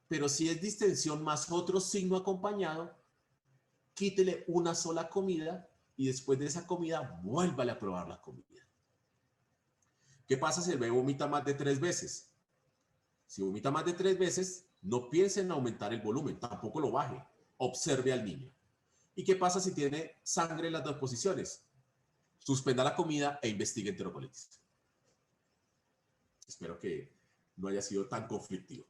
Pero si es distensión más otro signo acompañado, quítele una sola comida y después de esa comida, vuélvale a probar la comida. ¿Qué pasa si el bebé vomita más de 3 veces? Si vomita más de 3 veces, no piense en aumentar el volumen, tampoco lo baje. Observe al niño. ¿Y qué pasa si tiene sangre en las dos posiciones? Suspenda la comida e investigue enterocolitis. Espero que no haya sido tan conflictivo.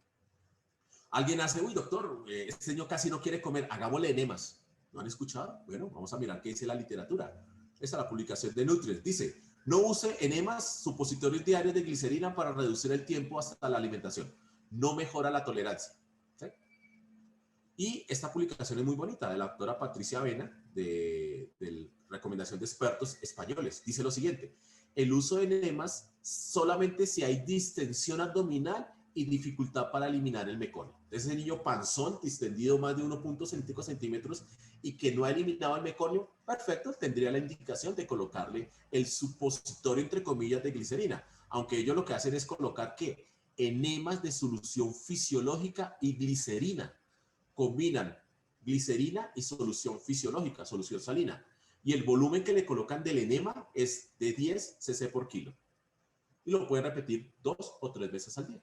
Alguien hace, uy, doctor, este niño casi no quiere comer, hagámosle enemas. ¿No han escuchado? Bueno, vamos a mirar qué dice la literatura. Esta es la publicación de Nutrients. Dice, no use enemas, supositorios diarios de glicerina para reducir el tiempo hasta la alimentación. No mejora la tolerancia. ¿Sí? Y esta publicación es muy bonita, de la doctora Patricia Avena, de recomendación de expertos españoles. Dice lo siguiente, el uso de enemas solamente si hay distensión abdominal y dificultad para eliminar el meconio. Ese niño panzón, distendido más de 1.5 centímetros y que no ha eliminado el meconio, perfecto, tendría la indicación de colocarle el supositorio, entre comillas, de glicerina. Aunque ellos lo que hacen es colocar, ¿qué? Enemas de solución fisiológica y glicerina. Combinan glicerina y solución fisiológica, solución salina. Y el volumen que le colocan del enema es de 10 cc por kilo. Y lo pueden repetir 2 o 3 veces al día.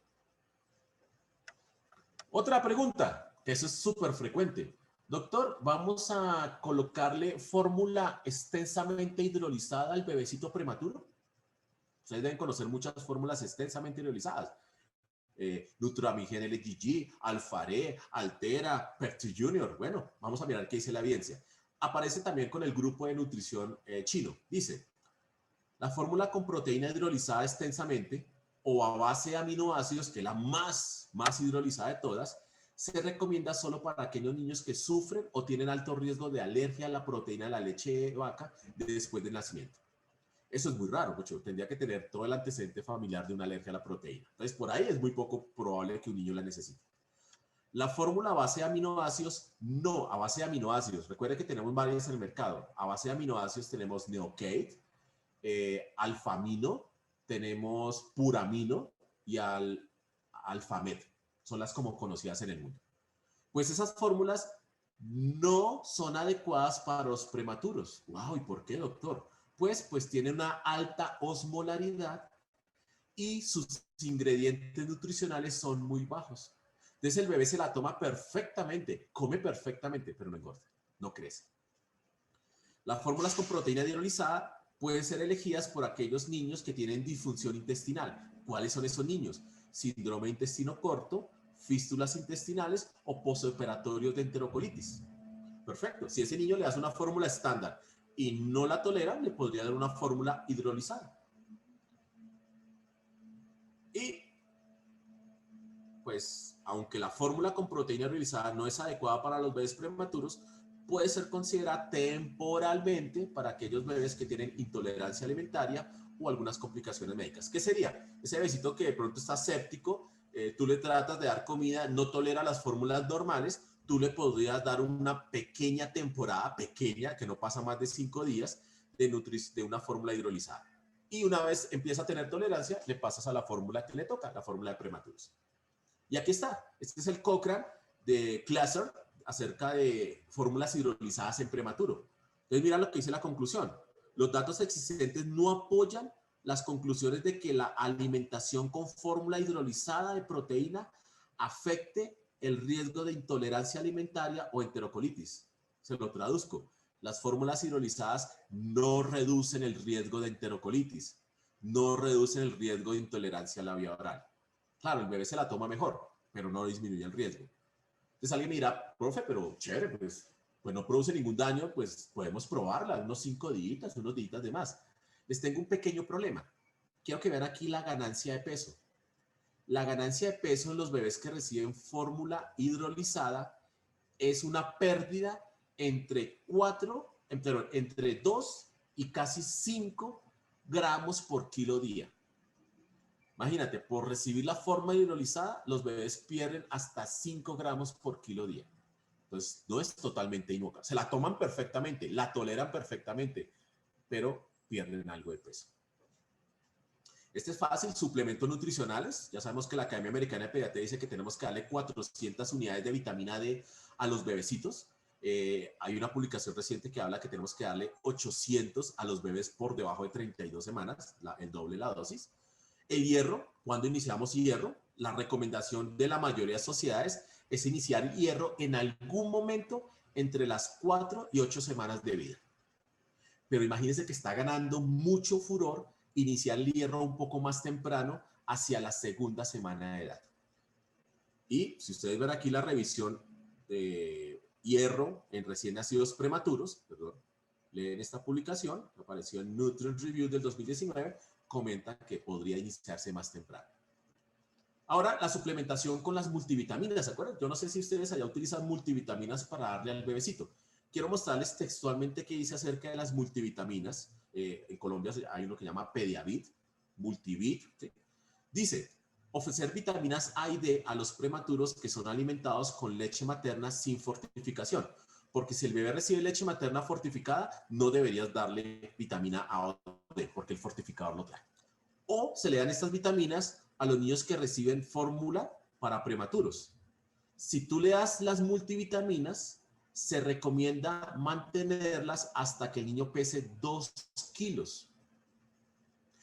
Otra pregunta, que eso es súper frecuente. Doctor, ¿vamos a colocarle fórmula extensamente hidrolizada al bebecito prematuro? Ustedes deben conocer muchas fórmulas extensamente hidrolizadas. Nutramigen LGG, Alfaré, Altera, Pepti Junior. Bueno, vamos a mirar qué dice la evidencia. Aparece también con el grupo de nutrición chino. Dice, la fórmula con proteína hidrolizada extensamente o a base de aminoácidos, que es la más hidrolizada de todas, se recomienda solo para aquellos niños que sufren o tienen alto riesgo de alergia a la proteína de la leche de vaca después del nacimiento. Eso es muy raro, porque tendría que tener todo el antecedente familiar de una alergia a la proteína. Entonces, por ahí es muy poco probable que un niño la necesite. La fórmula a base de aminoácidos, no, a base de aminoácidos. Recuerde que tenemos varias en el mercado. A base de aminoácidos tenemos Neocate, Alfamino, tenemos Puramino y Alfamed. Son las como conocidas en el mundo. Pues esas fórmulas no son adecuadas para los prematuros. Wow, ¿y por qué, doctor? Pues tienen una alta osmolaridad y sus ingredientes nutricionales son muy bajos. Entonces el bebé se la toma perfectamente, come perfectamente, pero no engorda, no crece. Las fórmulas con proteína hidrolizada pueden ser elegidas por aquellos niños que tienen disfunción intestinal. ¿Cuáles son esos niños? Síndrome de intestino corto, fístulas intestinales o postoperatorios de enterocolitis. Perfecto. Si ese niño le das una fórmula estándar y no la tolera, le podría dar una fórmula hidrolizada. Y pues, aunque la fórmula con proteína hidrolizada no es adecuada para los bebés prematuros, puede ser considerada temporalmente para aquellos bebés que tienen intolerancia alimentaria o algunas complicaciones médicas. ¿Qué sería? Ese bebecito que de pronto está séptico, tú le tratas de dar comida, no tolera las fórmulas normales, tú le podrías dar una pequeña temporada, pequeña, que no pasa más de 5 días, de una fórmula hidrolizada. Y una vez empieza a tener tolerancia, le pasas a la fórmula que le toca, la fórmula de prematuros. Y aquí está. Este es el Cochrane de Glasser acerca de fórmulas hidrolizadas en prematuro. Entonces, mira lo que dice la conclusión. Los datos existentes no apoyan las conclusiones de que la alimentación con fórmula hidrolizada de proteína afecte el riesgo de intolerancia alimentaria o enterocolitis. Se lo traduzco. Las fórmulas hidrolizadas no reducen el riesgo de enterocolitis, no reducen el riesgo de intolerancia a la vía oral. Claro, el bebé se la toma mejor, pero no disminuye el riesgo. Entonces alguien me dirá, profe, pero chévere, pues no produce ningún daño, pues podemos probarla, unos 5 días, unos días de más. Les tengo un pequeño problema. Quiero que vean aquí la ganancia de peso. La ganancia de peso en los bebés que reciben fórmula hidrolizada es una pérdida entre 2 y casi 5 gramos por kilo día. Imagínate, por recibir la fórmula hidrolizada, los bebés pierden hasta 5 gramos por kilo día. Entonces, no es totalmente inocua. Se la toman perfectamente, la toleran perfectamente, pero pierden algo de peso. Este es fácil, suplementos nutricionales. Ya sabemos que la Academia Americana de Pediatría dice que tenemos que darle 400 unidades de vitamina D a los bebecitos. Hay una publicación reciente que habla que tenemos que darle 800 a los bebés por debajo de 32 semanas, el doble de la dosis. El hierro, cuando iniciamos hierro, la recomendación de la mayoría de sociedades es iniciar hierro en algún momento entre las 4 y 8 semanas de vida. Pero imagínense que está ganando mucho furor iniciar el hierro un poco más temprano, hacia la segunda semana de edad. Y si ustedes ven aquí la revisión de hierro en recién nacidos prematuros, perdón, leen esta publicación, apareció en Nutrient Review del 2019, comenta que podría iniciarse más temprano. Ahora, la suplementación con las multivitaminas, ¿se acuerdan? Yo no sé si ustedes allá utilizan multivitaminas para darle al bebecito. Quiero mostrarles textualmente qué dice acerca de las multivitaminas. En Colombia hay uno que se llama Pediavit, Multivit. ¿Sí? Dice, ofrecer vitaminas A y D a los prematuros que son alimentados con leche materna sin fortificación. Porque si el bebé recibe leche materna fortificada, no deberías darle vitamina A o D, porque el fortificador lo trae. O se le dan estas vitaminas a los niños que reciben fórmula para prematuros. Si tú le das las multivitaminas, se recomienda mantenerlas hasta que el niño pese 2 kilos.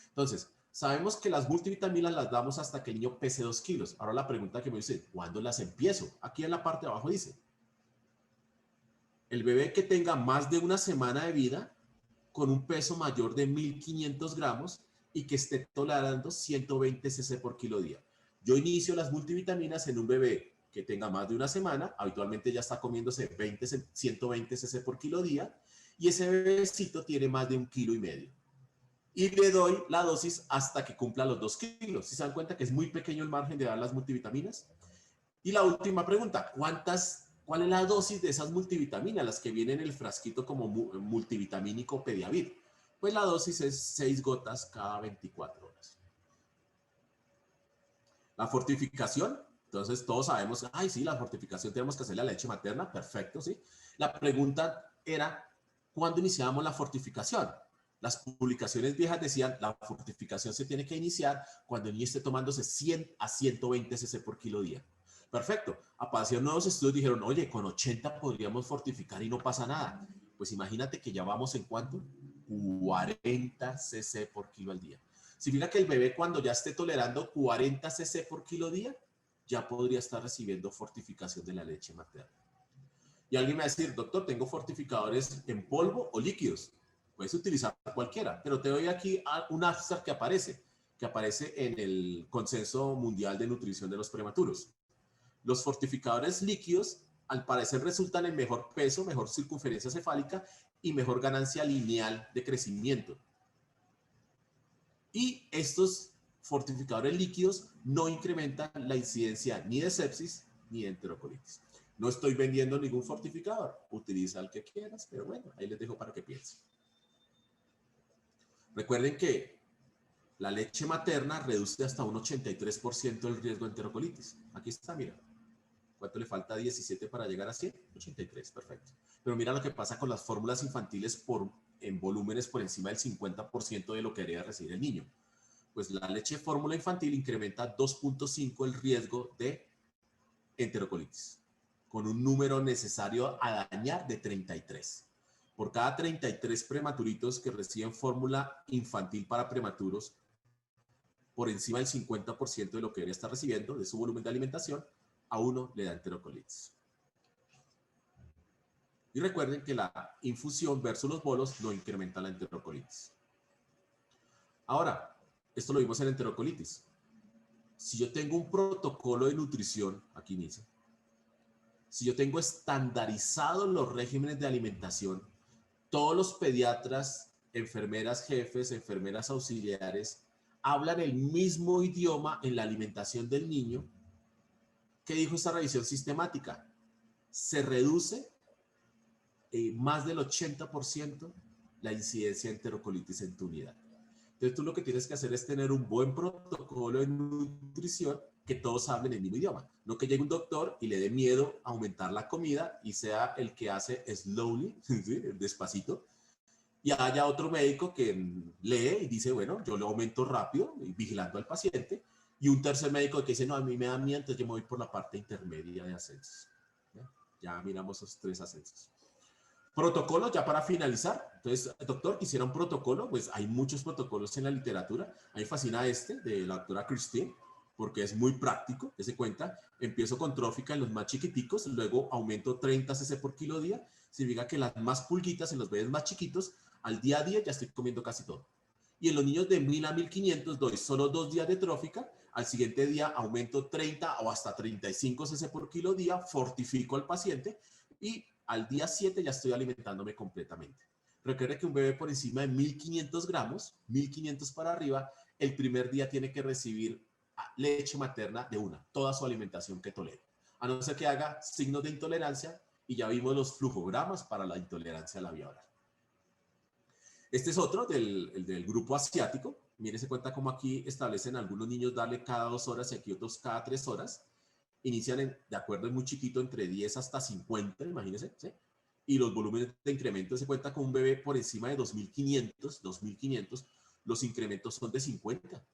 Entonces, sabemos que las multivitaminas las damos hasta que el niño pese 2 kilos. Ahora la pregunta que me dice, ¿cuándo las empiezo? Aquí en la parte de abajo dice, el bebé que tenga más de una semana de vida, con un peso mayor de 1.500 gramos y que esté tolerando 120 cc por kilo día. Yo inicio las multivitaminas en un bebé que tenga más de una semana, habitualmente ya está comiéndose 120 cc por kilo día, y ese bebecito tiene más de 1,5 kilos. Y le doy la dosis hasta que cumpla los 2 kilos. ¿Sí se dan cuenta que es muy pequeño el margen de dar las multivitaminas? Y la última pregunta, ¿cuál es la dosis de esas multivitaminas, las que vienen en el frasquito como multivitamínico Pediavit? Pues la dosis es 6 gotas cada 24 horas. La fortificación, entonces todos sabemos, ay sí, la fortificación tenemos que hacerle a la leche materna, perfecto, ¿sí? La pregunta era, ¿cuándo iniciamos la fortificación? Las publicaciones viejas decían, la fortificación se tiene que iniciar cuando el niño esté tomándose 100 a 120 cc por kilo día. Perfecto. Aparecieron nuevos estudios, dijeron, oye, con 80 podríamos fortificar y no pasa nada. Pues imagínate que ya vamos en ¿cuánto? 40 cc por kilo al día. Significa que el bebé cuando ya esté tolerando 40 cc por kilo día, ya podría estar recibiendo fortificación de la leche materna. Y alguien me va a decir, doctor, tengo fortificadores en polvo o líquidos. Puedes utilizar cualquiera, pero te doy aquí un abstract que aparece en el Consenso Mundial de Nutrición de los Prematuros. Los fortificadores líquidos, al parecer, resultan en mejor peso, mejor circunferencia cefálica y mejor ganancia lineal de crecimiento. Y estos fortificadores líquidos no incrementan la incidencia ni de sepsis ni de enterocolitis. No estoy vendiendo ningún fortificador. Utiliza el que quieras, pero bueno, ahí les dejo para que piensen. Recuerden que La leche materna reduce hasta un 83% el riesgo de enterocolitis. Aquí está, mira. ¿Cuánto le falta? 17 para llegar a 100. 83, perfecto. Pero mira lo que pasa con las fórmulas infantiles en volúmenes por encima del 50% de lo que debería recibir el niño. Pues la leche fórmula infantil incrementa 2.5 el riesgo de enterocolitis, con un número necesario a dañar de 33. Por cada 33 prematuritos que reciben fórmula infantil para prematuros, por encima del 50% de lo que debería estar recibiendo de su volumen de alimentación, a uno le da enterocolitis. Y recuerden que la infusión versus los bolos no incrementa la enterocolitis. Ahora, esto lo vimos en enterocolitis. Si yo tengo un protocolo de nutrición, aquí inicia, si yo tengo estandarizados los regímenes de alimentación, todos los pediatras, enfermeras jefes, enfermeras auxiliares, hablan el mismo idioma en la alimentación del niño. ¿Qué dijo esta revisión sistemática? Se reduce más del 80% la incidencia de enterocolitis en tu unidad. Entonces tú lo que tienes que hacer es tener un buen protocolo de nutrición, que todos hablen el mismo idioma. No que llegue un doctor y le dé miedo aumentar la comida y sea el que hace slowly, ¿sí? Despacito, y haya otro médico que lee y dice, bueno, yo lo aumento rápido, vigilando al paciente, y un tercer médico que dice, no, a mí me da miedo, entonces yo me voy por la parte intermedia de ascensos. Ya miramos esos 3 ascensos. Protocolo, ya para finalizar. Entonces, doctor, quisiera un protocolo. Pues hay muchos protocolos en la literatura. A mí me fascina este de la doctora Christine, porque es muy práctico. Se cuenta, empiezo con trófica en los más chiquiticos, luego aumento 30 cc por kilo día. Significa que las más pulguitas en los bebés más chiquitos, al día a día ya estoy comiendo casi todo. Y en los niños de 1000 a 1500 doy solo 2 días de trófica. Al siguiente día aumento 30 o hasta 35 cc por kilo día, fortifico al paciente y al día 7 ya estoy alimentándome completamente. Recuerde que un bebé por encima de 1500 gramos, 1500 para arriba, el primer día tiene que recibir leche materna de una, toda su alimentación que tolere. A no ser que haga signos de intolerancia, y ya vimos los flujogramas para la intolerancia a la vía oral. Este es otro del grupo asiático. Mire, se cuenta como aquí establecen algunos niños darle cada 2 horas y aquí otros cada 3 horas. Inician, de acuerdo, es muy chiquito, entre 10 hasta 50, imagínense, ¿sí? Y los volúmenes de incremento se cuenta con un bebé por encima de 2500, los incrementos son de 50.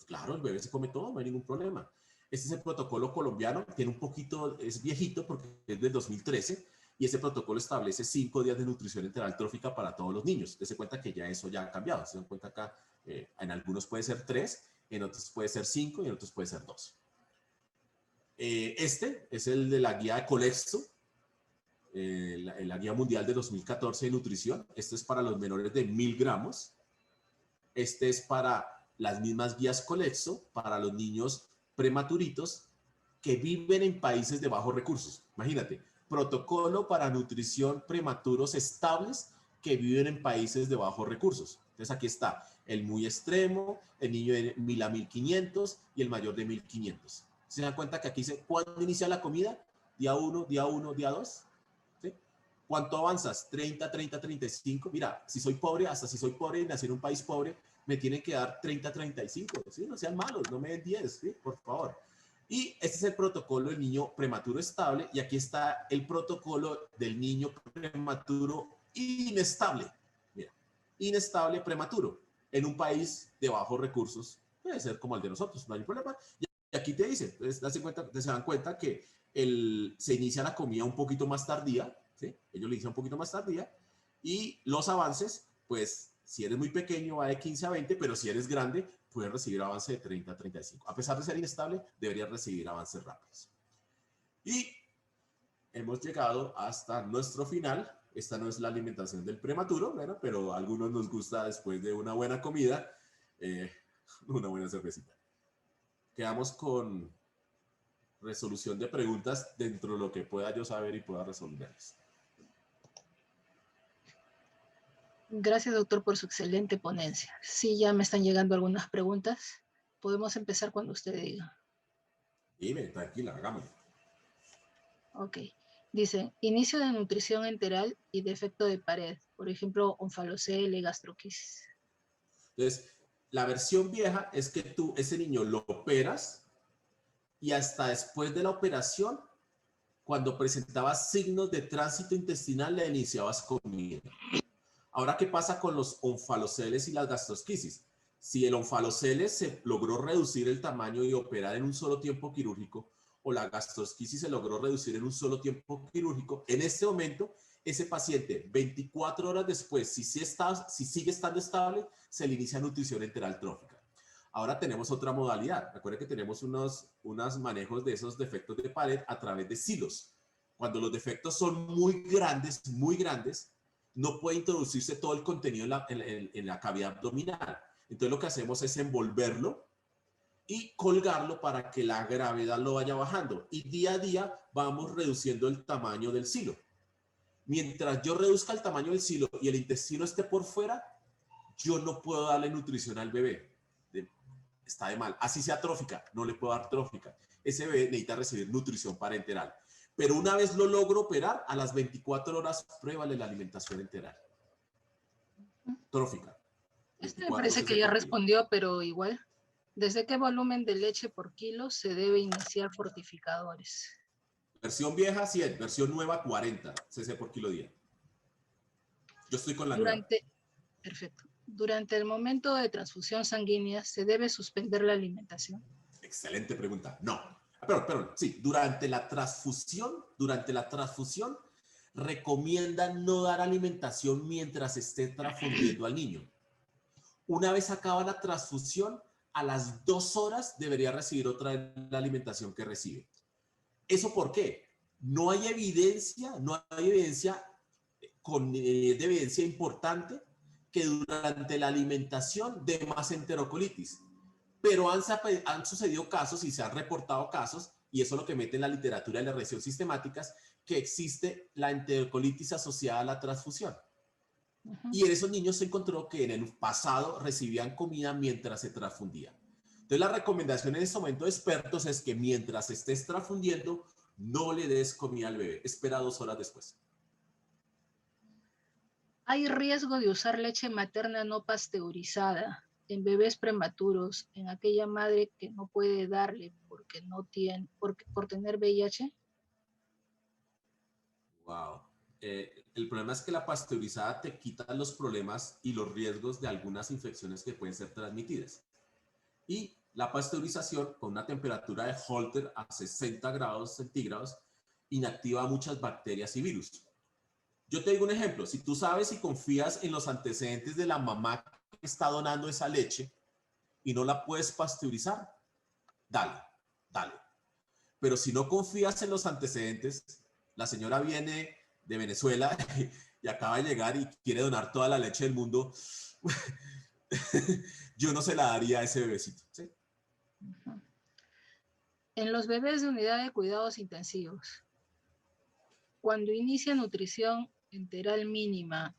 Claro, el bebé se come todo, no hay ningún problema. Este es el protocolo colombiano, tiene un poquito, es viejito porque es del 2013, y ese protocolo establece 5 días de nutrición enteral trófica para todos los niños. Se cuenta que ya eso ya ha cambiado, se dan cuenta acá, en algunos puede ser 3, en otros puede ser 5 y en otros puede ser 2. Este es el de la guía de Colexo, la guía mundial de 2014 de nutrición. Este es para los menores de 1000 gramos. Este es para las mismas guías Colexo, para los niños prematuritos que viven en países de bajos recursos. Imagínate, protocolo para nutrición prematuros estables que viven en países de bajos recursos. Entonces aquí está el muy extremo, el niño de 1000 a 1500 y el mayor de 1500. ¿Se dan cuenta que aquí dice cuándo inicia la comida? Día 1, día 1, día 2. ¿Sí? ¿Cuánto avanzas? 30, 30, 35. Mira, si soy pobre, hasta si soy pobre y nací en un país pobre, me tienen que dar 30, 35. ¿Sí? No sean malos, no me den 10, ¿sí? Por favor. Y este es el protocolo del niño prematuro estable, y aquí está el protocolo del niño prematuro inestable. Mira, inestable prematuro en un país de bajos recursos, puede ser como el de nosotros, no hay problema. Y aquí te dice, se dan cuenta que se inicia la comida un poquito más tardía, ¿sí? Ellos le dicen un poquito más tardía, y los avances, pues si eres muy pequeño va de 15 a 20, pero si eres grande puedes recibir avance de 30 a 35. A pesar de ser inestable, deberías recibir avances rápidos. Y hemos llegado hasta nuestro final. Esta no es la alimentación del prematuro, ¿verdad? Pero a algunos nos gusta, después de una buena comida, una buena cervecita. Quedamos con resolución de preguntas dentro de lo que pueda yo saber y pueda resolverles. Gracias, doctor, por su excelente ponencia. Sí, ya me están llegando algunas preguntas. Podemos empezar cuando usted diga. Dime, tranquila, hagámoslo. Ok. Dice, inicio de nutrición enteral y defecto de pared. Por ejemplo, onfalocele, gastroquisis. Entonces, La versión vieja es que tú, ese niño lo operas y hasta después de la operación, cuando presentaba signos de tránsito intestinal, le iniciabas comida. Ahora, ¿qué pasa con los onfaloceles y las gastrosquisis? Si el onfaloceles se logró reducir el tamaño y operar en un solo tiempo quirúrgico, o la gastrosquisis se logró reducir en un solo tiempo quirúrgico, en este momento, ese paciente, 24 horas después, si sigue estando estable, se le inicia nutrición enteral trófica. Ahora tenemos otra modalidad. Recuerden que tenemos unos manejos de esos defectos de pared a través de silos. Cuando los defectos son muy grandes, no puede introducirse todo el contenido en la cavidad abdominal. Entonces lo que hacemos es envolverlo y colgarlo para que la gravedad lo vaya bajando. Y día a día vamos reduciendo el tamaño del silo. Mientras yo reduzca el tamaño del silo y el intestino esté por fuera, yo no puedo darle nutrición al bebé. Está de mal. Así sea trófica, no le puedo dar trófica. Ese bebé necesita recibir nutrición parenteral. Pero una vez lo logro operar, a las 24 horas, pruébale la alimentación enteral. Trófica. Este me parece que ya respondió, pero igual. ¿Desde qué volumen de leche por kilo se debe iniciar fortificadores? Versión vieja, 100. Versión nueva, 40 cc por kilo día. Yo estoy con la nueva. Perfecto. Durante el momento de transfusión sanguínea, ¿se debe suspender la alimentación? Excelente pregunta. No. Perdón, sí. Durante la transfusión, recomiendan no dar alimentación mientras esté transfundiendo al niño. Una vez acaba la transfusión, a las 2 horas debería recibir otra de la alimentación que recibe. ¿Eso por qué? No hay evidencia de evidencia importante que durante la alimentación dé más enterocolitis. Pero han sucedido casos y se han reportado casos, y eso es lo que mete en la literatura de la revisión sistemáticas, que existe la enterocolitis asociada a la transfusión. Y en esos niños se encontró que en el pasado recibían comida mientras se transfundía. Entonces la recomendación en este momento de expertos es que mientras estés transfundiendo, no le des comida al bebé. Espera 2 horas después. ¿Hay riesgo de usar leche materna no pasteurizada en bebés prematuros, en aquella madre que no puede darle porque no tiene, por tener VIH? Wow. El problema es que la pasteurizada te quita los problemas y los riesgos de algunas infecciones que pueden ser transmitidas. Y la pasteurización con una temperatura de Holter a 60 grados centígrados inactiva muchas bacterias y virus. Yo te digo un ejemplo. Si tú sabes y confías en los antecedentes de la mamá que está donando esa leche y no la puedes pasteurizar, dale. Pero si no confías en los antecedentes, la señora viene de Venezuela y acaba de llegar y quiere donar toda la leche del mundo, yo no se la daría a ese bebecito, ¿sí? En los bebés de unidad de cuidados intensivos, cuando inicia nutrición enteral mínima,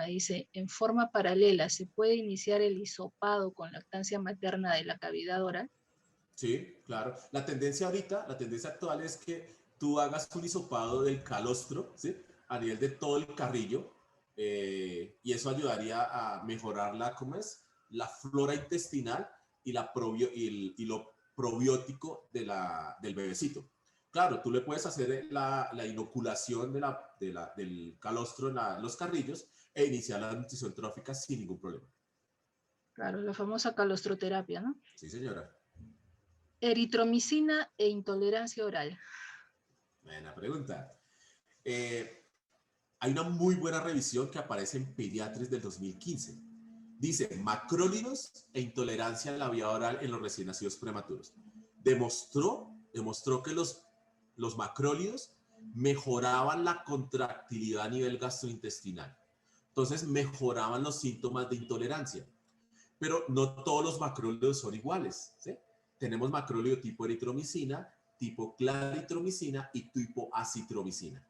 dice, en forma paralela, ¿se puede iniciar el hisopado con lactancia materna de la cavidad oral? Sí, claro. La tendencia actual es que tú hagas un hisopado del calostro, ¿sí? A nivel de todo el carrillo, y eso ayudaría a mejorar la flora intestinal y lo probiótico del bebecito. Claro, tú le puedes hacer la inoculación del calostro en los carrillos e iniciar la nutrición trófica sin ningún problema. Claro, la famosa calostroterapia, ¿no? Sí, señora. Eritromicina e intolerancia oral. Buena pregunta. Hay una muy buena revisión que aparece en Pediatrics del 2015. Dice, macrólidos e intolerancia a la vía oral en los recién nacidos prematuros. Demostró que los macrólidos mejoraban la contractilidad a nivel gastrointestinal. Entonces, mejoraban los síntomas de intolerancia. Pero no todos los macrólidos son iguales, ¿sí? Tenemos macrólido tipo eritromicina, tipo claritromicina y tipo acitromicina.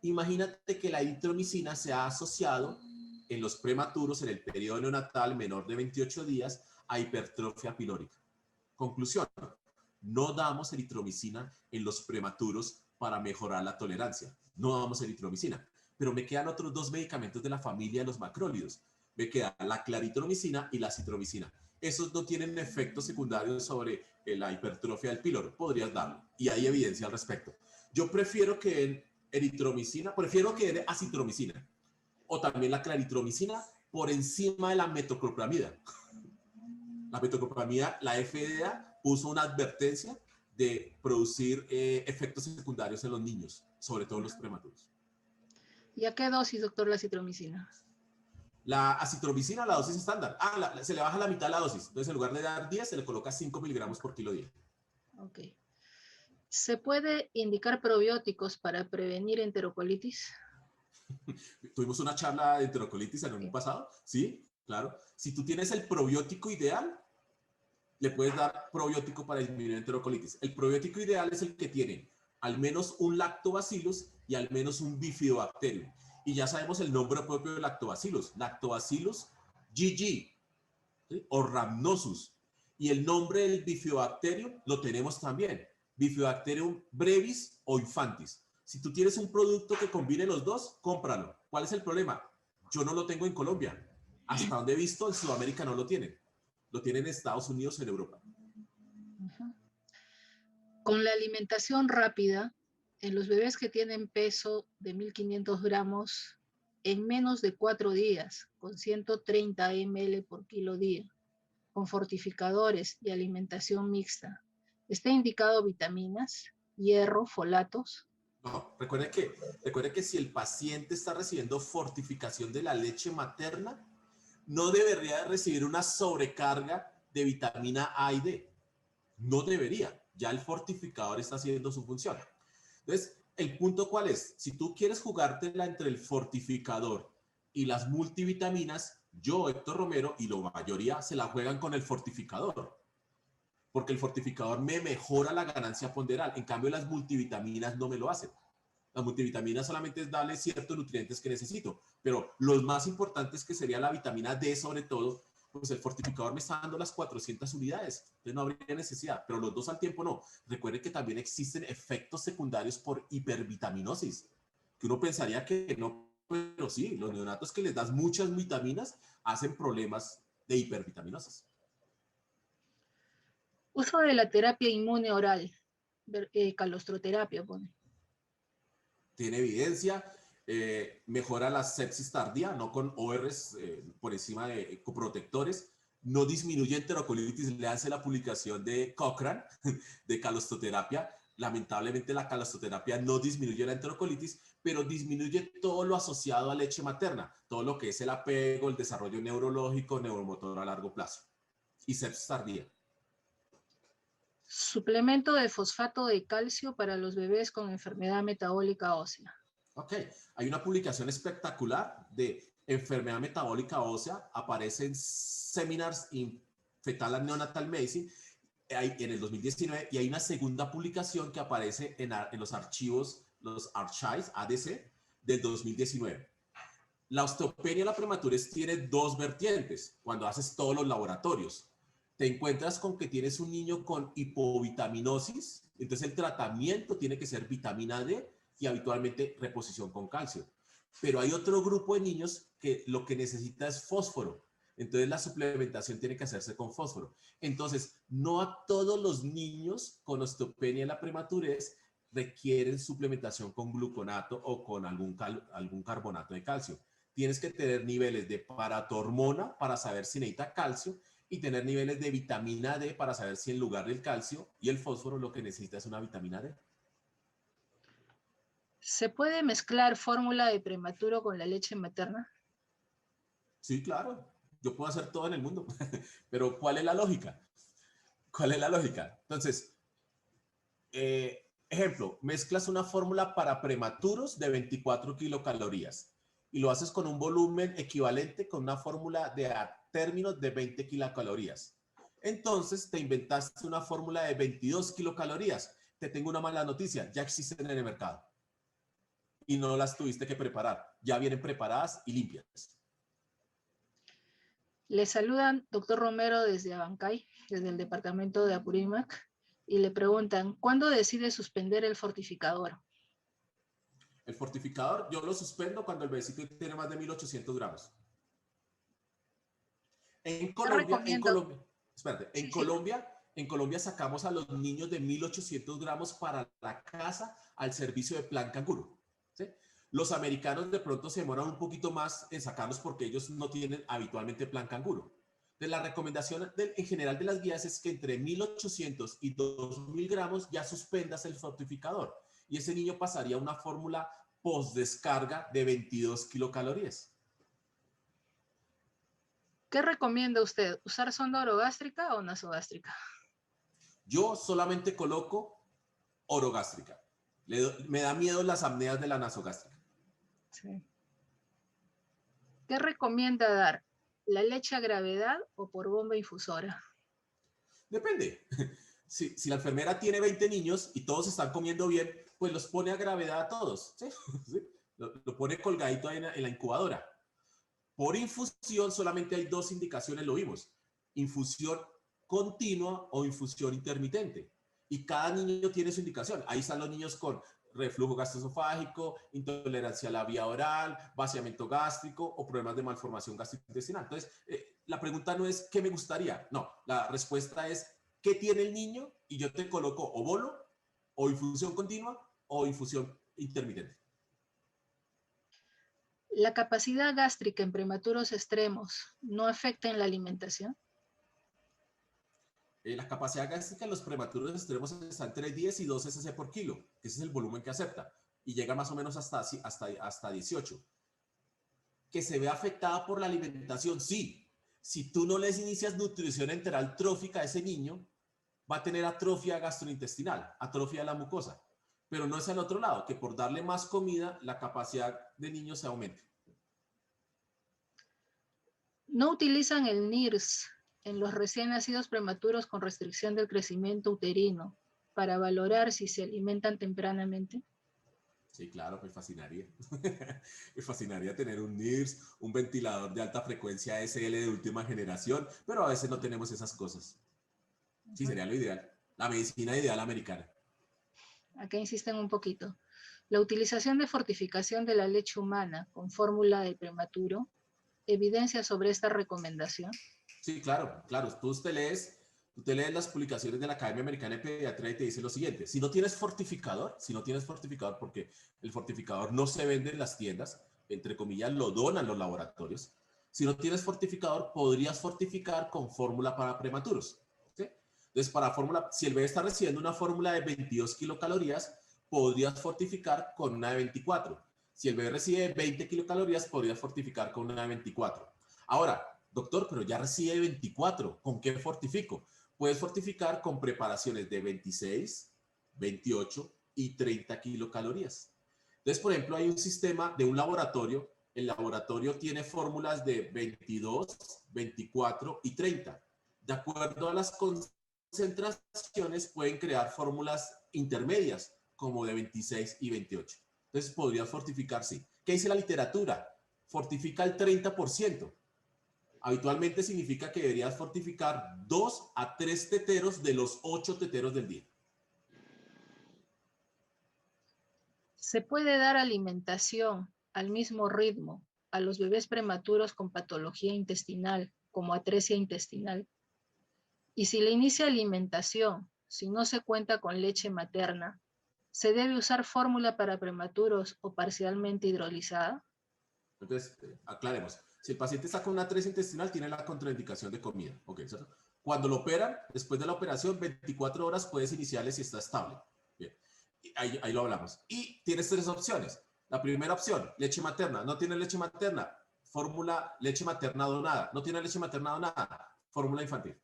Imagínate que la eritromicina se ha asociado en los prematuros en el periodo neonatal menor de 28 días a hipertrofia pilórica. Conclusión, no damos eritromicina en los prematuros para mejorar la tolerancia. No damos eritromicina. Pero me quedan otros 2 medicamentos de la familia de los macrólidos. ve que da la claritromicina y la citromicina. Esos no tienen efectos secundarios sobre la hipertrofia del píloro. Podrías darlo. Y hay evidencia al respecto. Yo prefiero que den eritromicina, prefiero que den acitromicina. O también la claritromicina por encima de la metoclopramida. La metoclopramida, la FDA puso una advertencia de producir efectos secundarios en los niños, sobre todo en los prematuros. ¿Y a qué dosis, doctor, la citromicina? La acitromicina, la dosis estándar. Se le baja la mitad la dosis. Entonces, en lugar de dar 10, se le coloca 5 miligramos por kilo día. Ok. ¿Se puede indicar probióticos para prevenir enterocolitis? Tuvimos una charla de enterocolitis en el pasado. Sí, claro. Si tú tienes el probiótico ideal, le puedes dar probiótico para disminuir enterocolitis. El probiótico ideal es el que tiene al menos un lactobacillus y al menos un bifidobacterium. Y ya sabemos el nombre propio de lactobacillus. Lactobacillus GG, ¿sí? O rhamnosus. Y el nombre del bifidobacterium lo tenemos también. Bifidobacterium brevis o infantis. Si tú tienes un producto que combine los dos, cómpralo. ¿Cuál es el problema? Yo no lo tengo en Colombia. Hasta donde he visto, en Sudamérica no lo tienen. Lo tienen en Estados Unidos y en Europa. Con la alimentación rápida, en los bebés que tienen peso de 1.500 gramos, en menos de 4 días, con 130 ml por kilo día, con fortificadores y alimentación mixta, ¿está indicado vitaminas, hierro, folatos? No, recuerde que si el paciente está recibiendo fortificación de la leche materna, no debería recibir una sobrecarga de vitamina A y D. No debería. Ya el fortificador está haciendo su función. Entonces, ¿el punto cuál es? Si tú quieres jugártela entre el fortificador y las multivitaminas, yo, Héctor Romero, y la mayoría se la juegan con el fortificador. Porque el fortificador me mejora la ganancia ponderal. En cambio, las multivitaminas no me lo hacen. Las multivitaminas solamente es darle ciertos nutrientes que necesito, pero los más importantes, que sería la vitamina D sobre todo, pues el fortificador me está dando las 400 unidades, entonces no habría necesidad, pero los dos al tiempo no. Recuerde que también existen efectos secundarios por hipervitaminosis, que uno pensaría que no, pero sí, los neonatos que les das muchas vitaminas hacen problemas de hipervitaminosis. Uso de la terapia inmune oral, calostroterapia, pone. Tiene evidencia, mejora la sepsis tardía, no con ORs por encima de protectores, no disminuye enterocolitis. Le hace la publicación de Cochrane de calostroterapia. Lamentablemente la calostroterapia no disminuye la enterocolitis, pero disminuye todo lo asociado a leche materna, todo lo que es el apego, el desarrollo neurológico, neuromotor a largo plazo y sepsis tardía. Suplemento de fosfato de calcio para los bebés con enfermedad metabólica ósea. Ok, hay una publicación espectacular de enfermedad metabólica ósea, aparece en Seminars in Fetal and Neonatal Medicine en el 2019, y hay una segunda publicación que aparece en los archivos, los Archives, ADC, del 2019. La osteopenia en la prematurez tiene dos vertientes cuando haces todos los laboratorios. Te encuentras con que tienes un niño con hipovitaminosis, entonces el tratamiento tiene que ser vitamina D y habitualmente reposición con calcio. Pero hay otro grupo de niños que lo que necesita es fósforo. Entonces la suplementación tiene que hacerse con fósforo. Entonces, no a todos los niños con osteopenia en la prematurez requieren suplementación con gluconato o con algún carbonato de calcio. Tienes que tener niveles de paratormona para saber si necesita calcio y tener niveles de vitamina D para saber si en lugar del calcio y el fósforo lo que necesita es una vitamina D. ¿Se puede mezclar fórmula de prematuro con la leche materna? Sí, claro. Yo puedo hacer todo en el mundo. Pero ¿cuál es la lógica? ¿Cuál es la lógica? Entonces, ejemplo, mezclas una fórmula para prematuros de 24 kilocalorías y lo haces con un volumen equivalente con una fórmula de términos de 20 kilocalorías. Entonces te inventaste una fórmula de 22 kilocalorías. Te tengo una mala noticia, ya existen en el mercado y no las tuviste que preparar. Ya vienen preparadas y limpias. Le saludan doctor Romero desde Abancay, desde el departamento de Apurímac, y le preguntan, ¿cuándo decide suspender el fortificador? El fortificador yo lo suspendo cuando el bebecito tiene más de 1800 gramos. En ¿Qué Colombia, recomiendo? espérate, Sí, sí. En Colombia sacamos a los niños de 1.800 gramos para la casa al servicio de plan canguro. ¿Sí? Los americanos de pronto se demoran un poquito más en sacarlos porque ellos no tienen habitualmente plan canguro. De la recomendación en general de las guías es que entre 1.800 y 2.000 gramos ya suspendas el fortificador y ese niño pasaría a una fórmula post descarga de 22 kilocalorías. ¿Qué recomienda usted? ¿Usar sonda orogástrica o nasogástrica? Yo solamente coloco orogástrica. Me da miedo las apneas de la nasogástrica. Sí. ¿Qué recomienda dar? ¿La leche a gravedad o por bomba infusora? Depende. Si la enfermera tiene 20 niños y todos están comiendo bien, pues los pone a gravedad a todos. ¿Sí? ¿Sí? Lo pone colgadito ahí en la incubadora. Por infusión solamente hay dos indicaciones, lo vimos. Infusión continua o infusión intermitente. Y cada niño tiene su indicación. Ahí están los niños con reflujo gastroesofágico, intolerancia a la vía oral, vaciamiento gástrico o problemas de malformación gastrointestinal. Entonces, la pregunta no es ¿qué me gustaría? No, la respuesta es ¿qué tiene el niño? Y yo te coloco o bolo, o infusión continua, o infusión intermitente. ¿La capacidad gástrica en prematuros extremos no afecta en la alimentación? La capacidad gástrica en los prematuros extremos está entre 10 y 12 cc por kilo, que ese es el volumen que acepta, y llega más o menos hasta 18. ¿Que se ve afectada por la alimentación? Sí. Si tú no les inicias nutrición enteral trófica a ese niño, va a tener atrofia gastrointestinal, atrofia de la mucosa. Pero no es al otro lado, que por darle más comida, la capacidad de niño se aumente. ¿No utilizan el NIRS en los recién nacidos prematuros con restricción del crecimiento uterino para valorar si se alimentan tempranamente? Sí, claro, me fascinaría. Me fascinaría tener un NIRS, un ventilador de alta frecuencia SL de última generación, pero a veces no tenemos esas cosas. Sí, sería lo ideal. La medicina ideal americana. Acá insisten un poquito. La utilización de fortificación de la leche humana con fórmula de prematuro, ¿evidencia sobre esta recomendación? Sí, claro, claro. Tú te lees las publicaciones de la Academia Americana de Pediatría y te dice lo siguiente. Si no tienes fortificador, porque el fortificador no se vende en las tiendas, entre comillas, lo donan los laboratorios. Si no tienes fortificador, podrías fortificar con fórmula para prematuros. ¿Sí? Entonces, para fórmula, si el bebé está recibiendo una fórmula de 22 kilocalorías, podrías fortificar con una de 24. Si el bebé recibe 20 kilocalorías, podrías fortificar con una de 24. Ahora, doctor, pero ya recibe 24, ¿con qué fortifico? Puedes fortificar con preparaciones de 26, 28 y 30 kilocalorías. Entonces, por ejemplo, hay un sistema de un laboratorio. El laboratorio tiene fórmulas de 22, 24 y 30. De acuerdo a las concentraciones, pueden crear fórmulas intermedias, como de 26 y 28. Entonces, podría fortificar, sí. ¿Qué dice la literatura? Fortifica el 30%. Habitualmente significa que deberías fortificar 2 a 3 teteros de los 8 teteros del día. ¿Se puede dar alimentación al mismo ritmo a los bebés prematuros con patología intestinal, como atresia intestinal? Y si le inicia alimentación, si no se cuenta con leche materna, ¿se debe usar fórmula para prematuros o parcialmente hidrolizada? Entonces, aclaremos. Si el paciente está con una atresia intestinal, tiene la contraindicación de comida. ¿Ok? ¿Cierto? Cuando lo operan, después de la operación, 24 horas puedes iniciarle si está estable. Bien. Ahí lo hablamos. Y tienes tres opciones. La primera opción, leche materna. No tiene leche materna, fórmula leche materna donada. No tiene leche materna donada, fórmula infantil.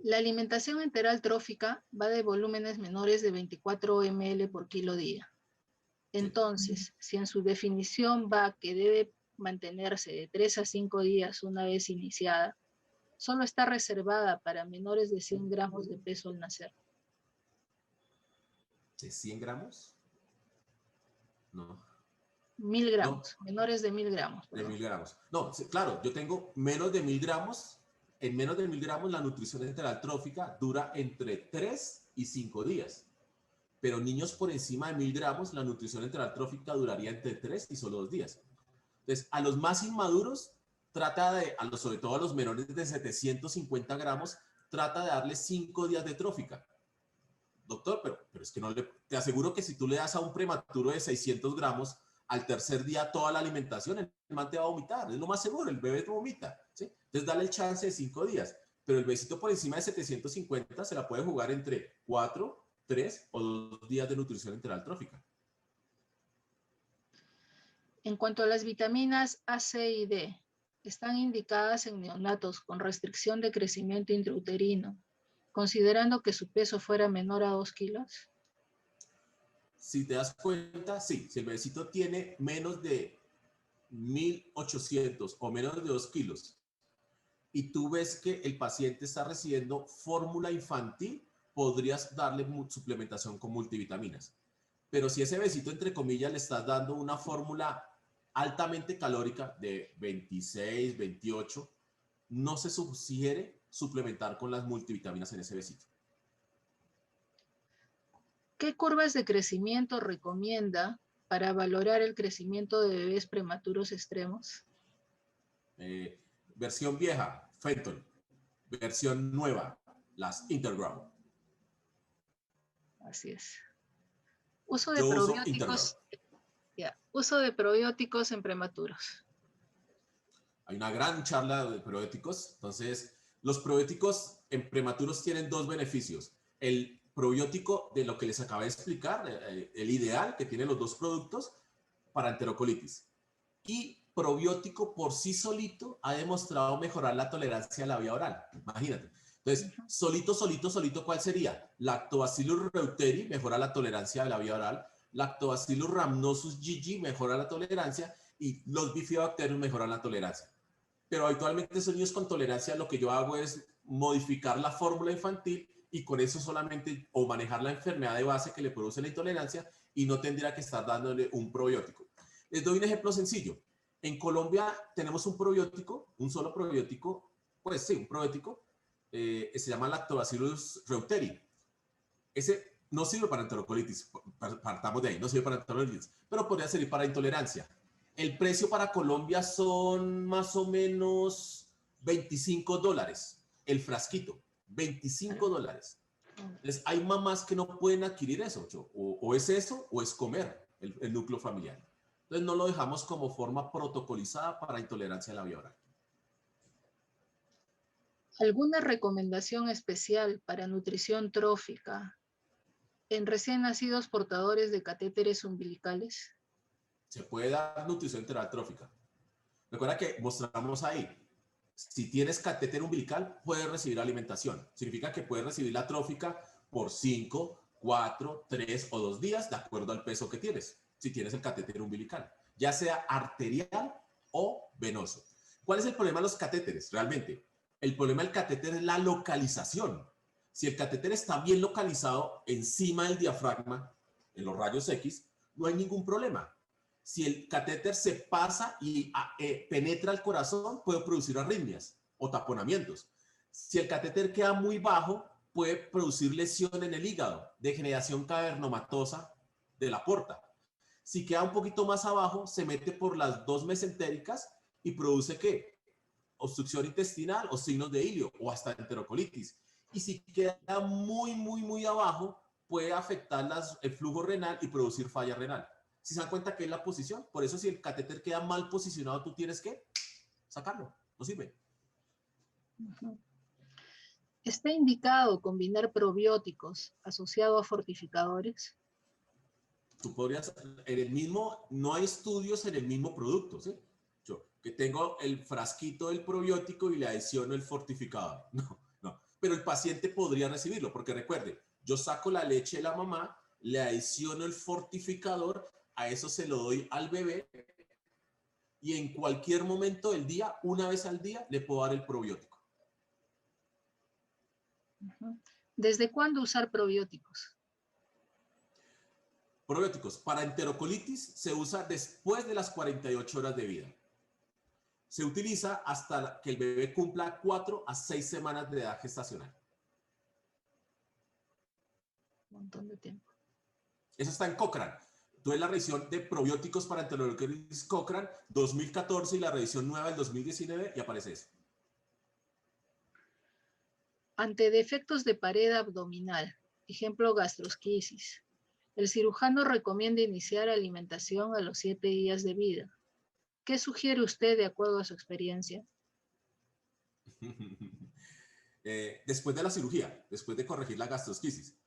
La alimentación enteral trófica va de volúmenes menores de 24 ml por kilo día. Sí. Entonces, si en su definición va que debe mantenerse de 3 a 5 días una vez iniciada, solo está reservada para menores de 100 gramos de peso al nacer. ¿De 100 gramos? No. 1000 No, gramos, menores de 1000 gramos, de perdón. 1000 gramos. No, sí, claro, yo tengo menos de 1000 gramos. En menos de 1000 gramos la nutrición enteral trófica dura entre 3 y 5 días. Pero niños por encima de 1000 gramos, la nutrición enteral trófica duraría entre 3 y solo 2 días. Entonces, a los más inmaduros, sobre todo a los menores de 750 gramos, trata de darle 5 días de trófica. Doctor, pero es que no te aseguro que si tú le das a un prematuro de 600 gramos, al tercer día toda la alimentación, el man te va a vomitar. Es lo más seguro, el bebé vomita. ¿Sí? Entonces, dale el chance de 5 días. Pero el besito por encima de 750 se la puede jugar entre 4, 3 o 2 días de nutrición enteral trófica. En cuanto a las vitaminas A, C y D, están indicadas en neonatos con restricción de crecimiento intrauterino, considerando que su peso fuera menor a 2 kilos. Si te das cuenta, sí, si el bebecito tiene menos de 1.800 o menos de 2 kilos y tú ves que el paciente está recibiendo fórmula infantil, podrías darle suplementación con multivitaminas. Pero si ese bebecito, entre comillas, le estás dando una fórmula altamente calórica de 26, 28, no se sugiere suplementar con las multivitaminas en ese bebecito. ¿Qué curvas de crecimiento recomienda para valorar el crecimiento de bebés prematuros extremos? Versión vieja, Fenton. Versión nueva, las Interground. Así es. Uso de Yo uso probióticos. Interground. Uso de probióticos en prematuros. Hay una gran charla de probióticos. Entonces, los probióticos en prematuros tienen 2 beneficios. El probiótico de lo que les acabé de explicar, el ideal que tiene los 2 productos para enterocolitis. Y probiótico por sí solito ha demostrado mejorar la tolerancia a la vía oral. Imagínate. Entonces, solito, ¿cuál sería? Lactobacillus reuteri mejora la tolerancia de la vía oral. Lactobacillus rhamnosus GG mejora la tolerancia y los bifidobacterios mejoran la tolerancia. Pero habitualmente esos niños con tolerancia lo que yo hago es modificar la fórmula infantil y con eso solamente o manejar la enfermedad de base que le produce la intolerancia y no tendría que estar dándole un probiótico. Les doy un ejemplo sencillo. En Colombia tenemos un probiótico, un solo probiótico, pues sí, un probiótico, se llama Lactobacillus reuteri. Ese no sirve para enterocolitis, partamos de ahí, no sirve para enterocolitis, pero podría servir para intolerancia. El precio para Colombia son más o menos $25 el frasquito, $25. Entonces, hay mamás que no pueden adquirir eso, o es eso o es comer el núcleo familiar. Entonces, no lo dejamos como forma protocolizada para intolerancia a la vía oral. ¿Alguna recomendación especial para nutrición trófica en recién nacidos portadores de catéteres umbilicales? Se puede dar nutrición enteral trófica. Recuerda que mostramos ahí, si tienes catéter umbilical, puedes recibir alimentación. Significa que puedes recibir la trófica por 5, 4, 3 o 2 días, de acuerdo al peso que tienes, si tienes el catéter umbilical, ya sea arterial o venoso. ¿Cuál es el problema de los catéteres? Realmente, el problema del catéter es la localización. Si el catéter está bien localizado encima del diafragma, en los rayos X, no hay ningún problema. Si el catéter se pasa y penetra el corazón, puede producir arritmias o taponamientos. Si el catéter queda muy bajo, puede producir lesión en el hígado, degeneración cavernomatosa de la porta. Si queda un poquito más abajo, se mete por las 2 mesentéricas y produce ¿qué? Obstrucción intestinal o signos de ilio o hasta enterocolitis. Y si queda muy abajo, puede afectar el flujo renal y producir falla renal. Si se dan cuenta que es la posición, por eso si el catéter queda mal posicionado, tú tienes que sacarlo, no sirve. ¿Está indicado combinar probióticos asociado a fortificadores? Tú podrías, en el mismo, no hay estudios en el mismo producto, ¿sí? Yo, que tengo el frasquito del probiótico y le adiciono el fortificador. No. Pero el paciente podría recibirlo, porque recuerde, yo saco la leche de la mamá, le adiciono el fortificador, a eso se lo doy al bebé y en cualquier momento del día, una vez al día, le puedo dar el probiótico. ¿Desde cuándo usar probióticos? Probióticos para enterocolitis se usa después de las 48 horas de vida. Se utiliza hasta que el bebé cumpla 4 a 6 semanas de edad gestacional. Un montón de tiempo. Eso está en Cochrane. tú ves la revisión de probióticos para Enterocolitis Cochrane 2014 y la revisión nueva del 2019 y aparece eso. Ante defectos de pared abdominal, ejemplo gastrosquisis, el cirujano recomienda iniciar alimentación a los 7 días de vida. ¿Qué sugiere usted de acuerdo a su experiencia? Después de la cirugía, después de corregir la gastrosquisis.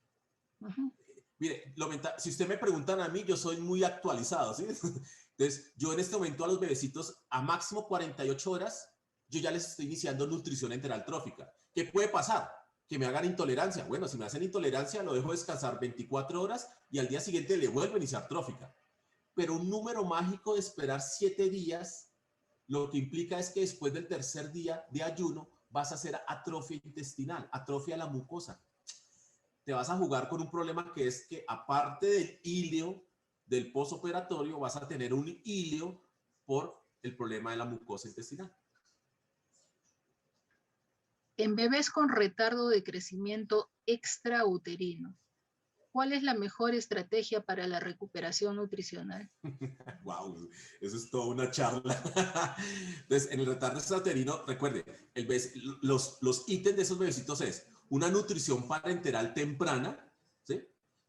Mire, si usted me preguntan a mí, yo soy muy actualizado, ¿sí? Entonces, yo en este momento a los bebecitos, a máximo 48 horas, yo ya les estoy iniciando nutrición enteral trófica. ¿Qué puede pasar? Que me hagan intolerancia. Bueno, si me hacen intolerancia, lo dejo descansar 24 horas y al día siguiente le vuelvo a iniciar trófica. Pero un número mágico de esperar 7 días, lo que implica es que después del tercer día de ayuno, vas a hacer atrofia intestinal, atrofia de la mucosa. Te vas a jugar con un problema que es que aparte del íleo del postoperatorio, vas a tener un íleo por el problema de la mucosa intestinal. En bebés con retardo de crecimiento extrauterino, ¿cuál es la mejor estrategia para la recuperación nutricional? Wow, eso es toda una charla. Entonces, en el retardo extrauterino, recuerde, los ítems de esos bebecitos es una nutrición parenteral temprana, ¿sí?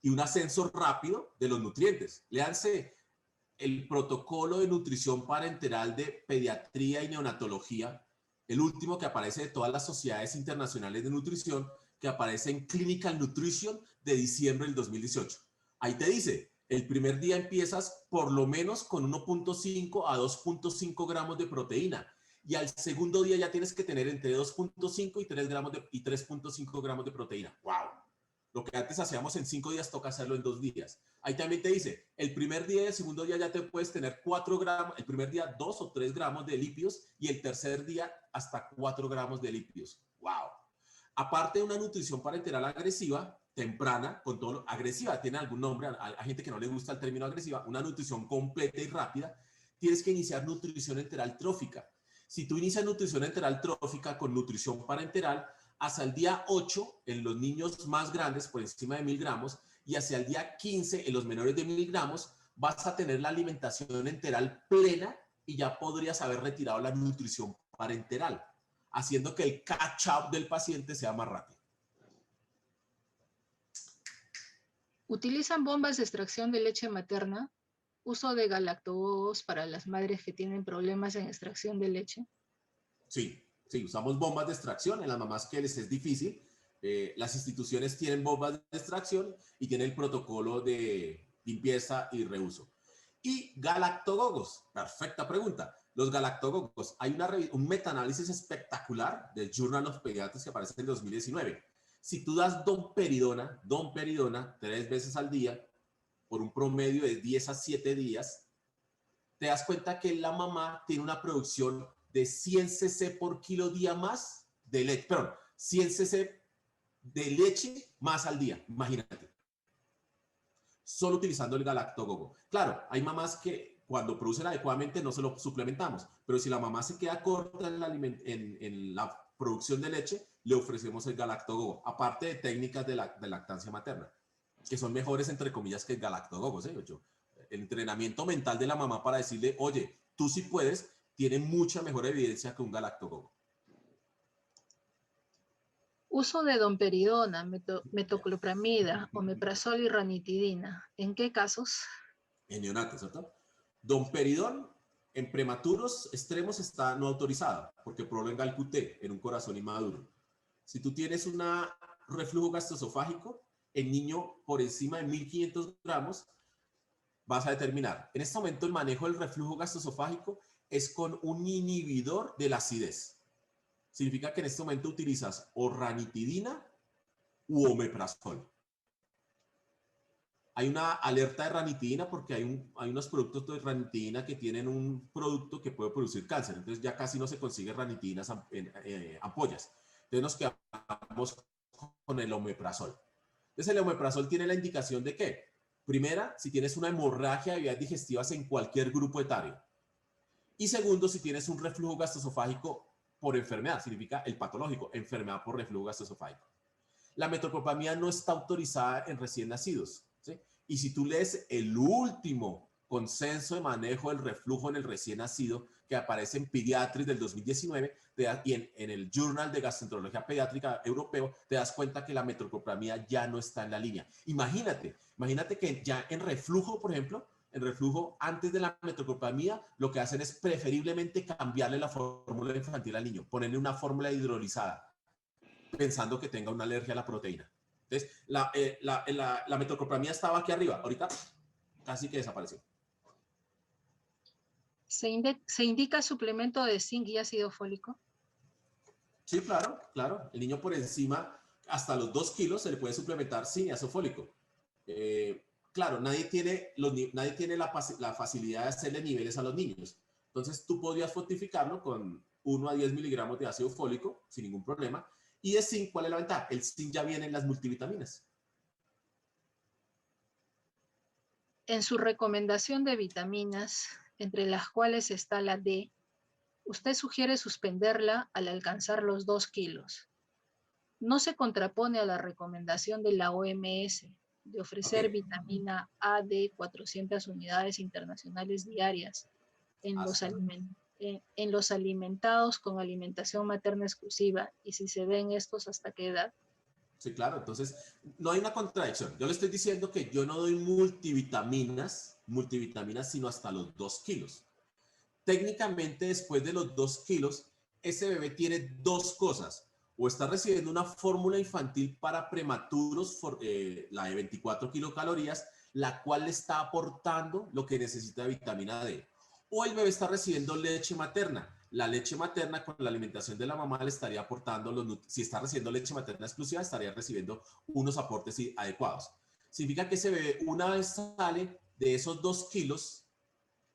Y un ascenso rápido de los nutrientes. Léanse el protocolo de nutrición parenteral de pediatría y neonatología, el último que aparece de todas las sociedades internacionales de nutrición, que aparece en Clinical Nutrition de diciembre del 2018. Ahí te dice, el primer día empiezas por lo menos con 1.5 a 2.5 gramos de proteína y al segundo día ya tienes que tener entre 2.5 y 3.5 gramos de proteína. ¡Wow! Lo que antes hacíamos en 5 días toca hacerlo en 2 días. Ahí también te dice, el primer día y el segundo día ya te puedes tener 4 gramos, el primer día 2 o 3 gramos de lípidos y el tercer día hasta 4 gramos de lípidos. ¡Wow! Aparte de una nutrición parenteral agresiva, temprana, con todo agresiva, tiene algún nombre, a gente que no le gusta el término agresiva, una nutrición completa y rápida, tienes que iniciar nutrición enteral trófica. Si tú inicias nutrición enteral trófica con nutrición parenteral, hasta el día 8 en los niños más grandes, por encima de 1000 gramos, y hacia el día 15 en los menores de 1000 gramos, vas a tener la alimentación enteral plena y ya podrías haber retirado la nutrición parenteral, haciendo que el catch-up del paciente sea más rápido. ¿Utilizan bombas de extracción de leche materna? ¿Uso de galactogogos para las madres que tienen problemas en extracción de leche? Sí, sí, usamos bombas de extracción en las mamás que les es difícil. Las instituciones tienen bombas de extracción y tienen el protocolo de limpieza y reuso. Y galactogogos, perfecta pregunta. Los galactogogos, hay un metaanálisis espectacular del Journal of Pediatrics que aparece en 2019. Si tú das domperidona 3 veces al día por un promedio de 10 a 7 días, te das cuenta que la mamá tiene una producción de 100 cc por kilo día más de leche, perdón, 100 cc de leche más al día, imagínate. Solo utilizando el galactogogo. Claro, hay mamás que cuando producen adecuadamente no se lo suplementamos, pero si la mamá se queda corta en la producción de leche, le ofrecemos el galactogogo, aparte de técnicas de lactancia materna, que son mejores, entre comillas, que el galactogogo, ¿sí? El entrenamiento mental de la mamá para decirle, oye, tú sí puedes, tiene mucha mejor evidencia que un galactogogo. Uso de domperidona, metoclopramida, omeprazol y ranitidina. ¿En qué casos? En neonatos, ¿cierto? Domperidón en prematuros extremos está no autorizada porque prolonga el QT en un corazón inmaduro. Si tú tienes un reflujo gastroesofágico, en niño por encima de 1500 gramos, vas a determinar. En este momento el manejo del reflujo gastroesofágico es con un inhibidor de la acidez. Significa que en este momento utilizas o ranitidina u omeprazol. Hay una alerta de ranitidina porque hay unos productos de ranitidina que tienen un producto que puede producir cáncer. Entonces ya casi no se consigue ranitidina en ampollas. Entonces nos quedamos con el omeprazol. Entonces el omeprazol tiene la indicación de que, primera, si tienes una hemorragia de vías digestivas en cualquier grupo etario. Y segundo, si tienes un reflujo gastroesofágico por enfermedad, significa el patológico, enfermedad por reflujo gastroesofágico. La metoclopramida no está autorizada en recién nacidos, ¿sí? Y si tú lees el último consenso de manejo del reflujo en el recién nacido, que aparece en Pediatrics del 2019, y en el Journal de Gastroenterología Pediátrica Europeo, te das cuenta que la metoclopramida ya no está en la línea. Imagínate que ya en reflujo, por ejemplo, en reflujo antes de la metoclopramida, lo que hacen es preferiblemente cambiarle la fórmula infantil al niño, ponerle una fórmula hidrolizada, pensando que tenga una alergia a la proteína. Entonces, la metoclopramida estaba aquí arriba, ahorita casi que desapareció. ¿Se indica suplemento de zinc y ácido fólico? Sí, claro, claro. El niño por encima, hasta los 2 kilos, se le puede suplementar sin ácido fólico. Claro, nadie tiene la facilidad de hacerle niveles a los niños. Entonces, tú podrías fortificarlo con 1 a 10 miligramos de ácido fólico, sin ningún problema. Y de zinc, ¿cuál es la ventaja? El zinc ya viene en las multivitaminas. En su recomendación de vitaminas, entre las cuales está la D, usted sugiere suspenderla al alcanzar los 2 kilos. No se contrapone a la recomendación de la OMS de ofrecer vitamina A de 400 unidades internacionales diarias en los alimentados con alimentación materna exclusiva, y si se ven estos, ¿hasta qué edad? Sí, claro. Entonces, no hay una contradicción. Yo le estoy diciendo que yo no doy multivitaminas, sino hasta los 2 kilos. Técnicamente, después de los 2 kilos, ese bebé tiene 2 cosas. O está recibiendo una fórmula infantil para prematuros, la de 24 kilocalorías, la cual le está aportando lo que necesita de vitamina D. O el bebé está recibiendo leche materna. La leche materna con la alimentación de la mamá le estaría aportando, si está recibiendo leche materna exclusiva, estaría recibiendo unos aportes adecuados. Significa que ese bebé, una vez sale de esos 2 kilos,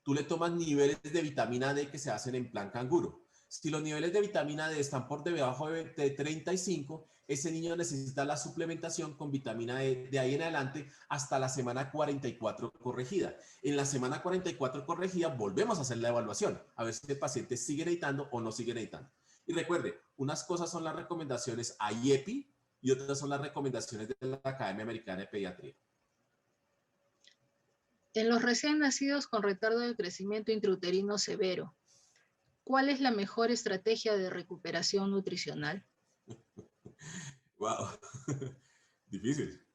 tú le tomas niveles de vitamina D que se hacen en plan canguro. Si los niveles de vitamina D están por debajo de 35, ese niño necesita la suplementación con vitamina D de ahí en adelante hasta la semana 44 corregida. En la semana 44 corregida volvemos a hacer la evaluación, a ver si el paciente sigue necesitando o no sigue necesitando. Y recuerde, unas cosas son las recomendaciones IEPI y otras son las recomendaciones de la Academia Americana de Pediatría. En los recién nacidos con retardo de crecimiento intrauterino severo, ¿cuál es la mejor estrategia de recuperación nutricional? Wow, difícil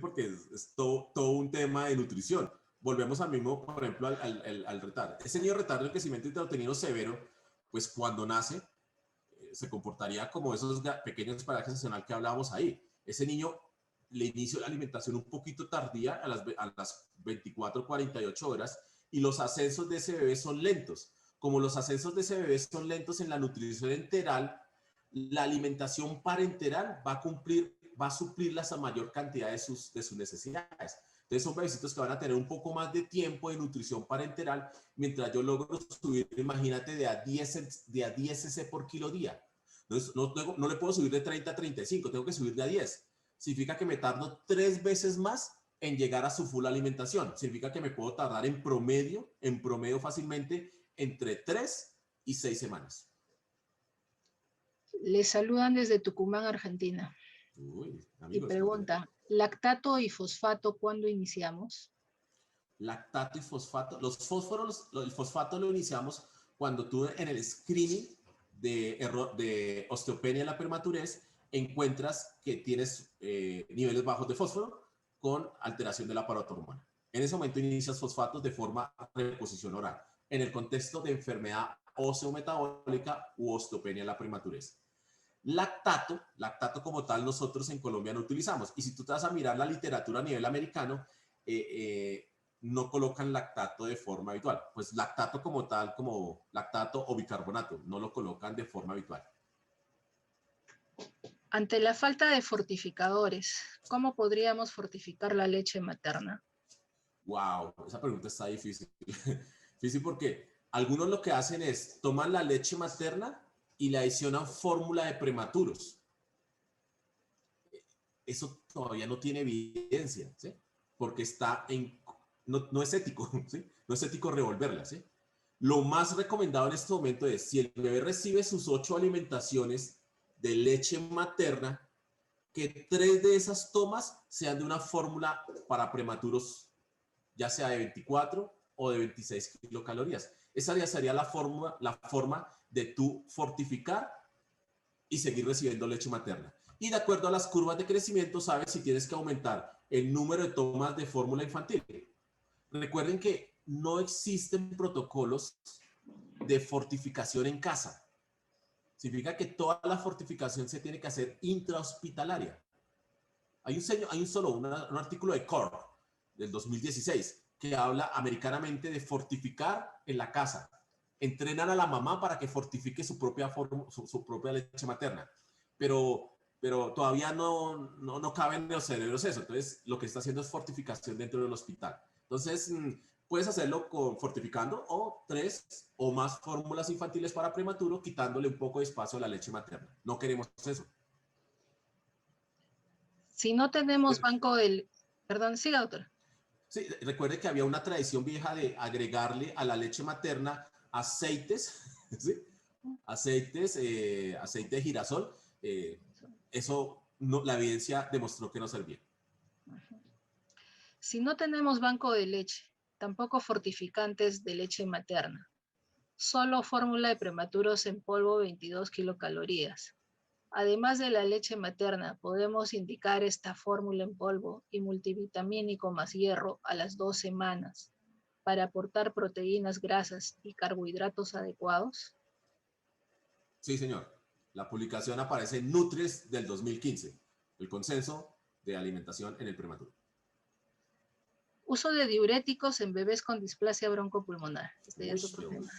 porque es todo un tema de nutrición. Volvemos al mismo, por ejemplo, al retardo. Ese niño retardo de crecimiento intrauterino severo, pues cuando nace, se comportaría como esos pequeños parajes estacional que hablábamos ahí. Ese niño le inició la alimentación un poquito tardía a las 24, 48 horas y los ascensos de ese bebé son lentos. Como los ascensos de ese bebé son lentos en la nutrición enteral, la alimentación parenteral va a suplir la mayor cantidad de sus necesidades. Entonces son bebecitos que van a tener un poco más de tiempo de nutrición parenteral, mientras yo logro subir, imagínate, de a 10 cc por kilo día. Entonces no le puedo subir de 30 a 35, tengo que subir de a 10. Significa que me tardo 3 veces más en llegar a su full alimentación. Significa que me puedo tardar en promedio fácilmente entre 3 y 6 semanas. Les saludan desde Tucumán, Argentina. Uy, Y amigos, pregunta, ¿lactato y fosfato cuándo iniciamos? Lactato y fosfato. El fosfato lo iniciamos cuando tú en el screening de osteopenia en la prematurez encuentras que tienes niveles bajos de fósforo con alteración de la parotormona. En ese momento inicias fosfatos de forma de reposición oral, en el contexto de enfermedad osteometabólica u osteopenia en la prematurez. Lactato como tal nosotros en Colombia no utilizamos. Y si tú te vas a mirar la literatura a nivel americano, no colocan lactato de forma habitual. Pues lactato como tal, como lactato o bicarbonato, no lo colocan de forma habitual. Ante la falta de fortificadores, ¿cómo podríamos fortificar la leche materna? Wow, esa pregunta está difícil. Difícil porque algunos lo que hacen es toman la leche materna y le adicionan fórmula de prematuros. Eso todavía no tiene evidencia, ¿sí? Porque no es ético, ¿sí? No es ético revolverla, ¿sí? Lo más recomendado en este momento es, si el bebé recibe sus 8 alimentaciones de leche materna, que 3 de esas tomas sean de una fórmula para prematuros, ya sea de 24 o de 26 kilocalorías. Esa ya sería la forma de tú fortificar y seguir recibiendo leche materna. Y de acuerdo a las curvas de crecimiento, sabes si tienes que aumentar el número de tomas de fórmula infantil. Recuerden que no existen protocolos de fortificación en casa. Significa que toda la fortificación se tiene que hacer intrahospitalaria. Hay un artículo de Cork del 2016 que habla americanamente de fortificar en la casa. Entrenar a la mamá para que fortifique su propia leche materna. Pero todavía no cabe en los cerebros eso. Entonces, lo que está haciendo es fortificación dentro del hospital. Entonces, puedes hacerlo fortificando o 3 o más fórmulas infantiles para prematuro, quitándole un poco de espacio a la leche materna. No queremos eso. Si no tenemos banco del... Perdón, siga, doctora. Sí, recuerde que había una tradición vieja de agregarle a la leche materna aceites, ¿sí? Aceite de girasol. Eso, la evidencia demostró que no servía. Si no tenemos banco de leche, tampoco fortificantes de leche materna, solo fórmula de prematuros en polvo 22 kilocalorías. Además de la leche materna, podemos indicar esta fórmula en polvo y multivitamínico más hierro a las 2 semanas para aportar proteínas, grasas y carbohidratos adecuados. Sí, señor. La publicación aparece en Nutries del 2015, el consenso de alimentación en el prematuro. Uso de diuréticos en bebés con displasia broncopulmonar. Este ya es otro tema.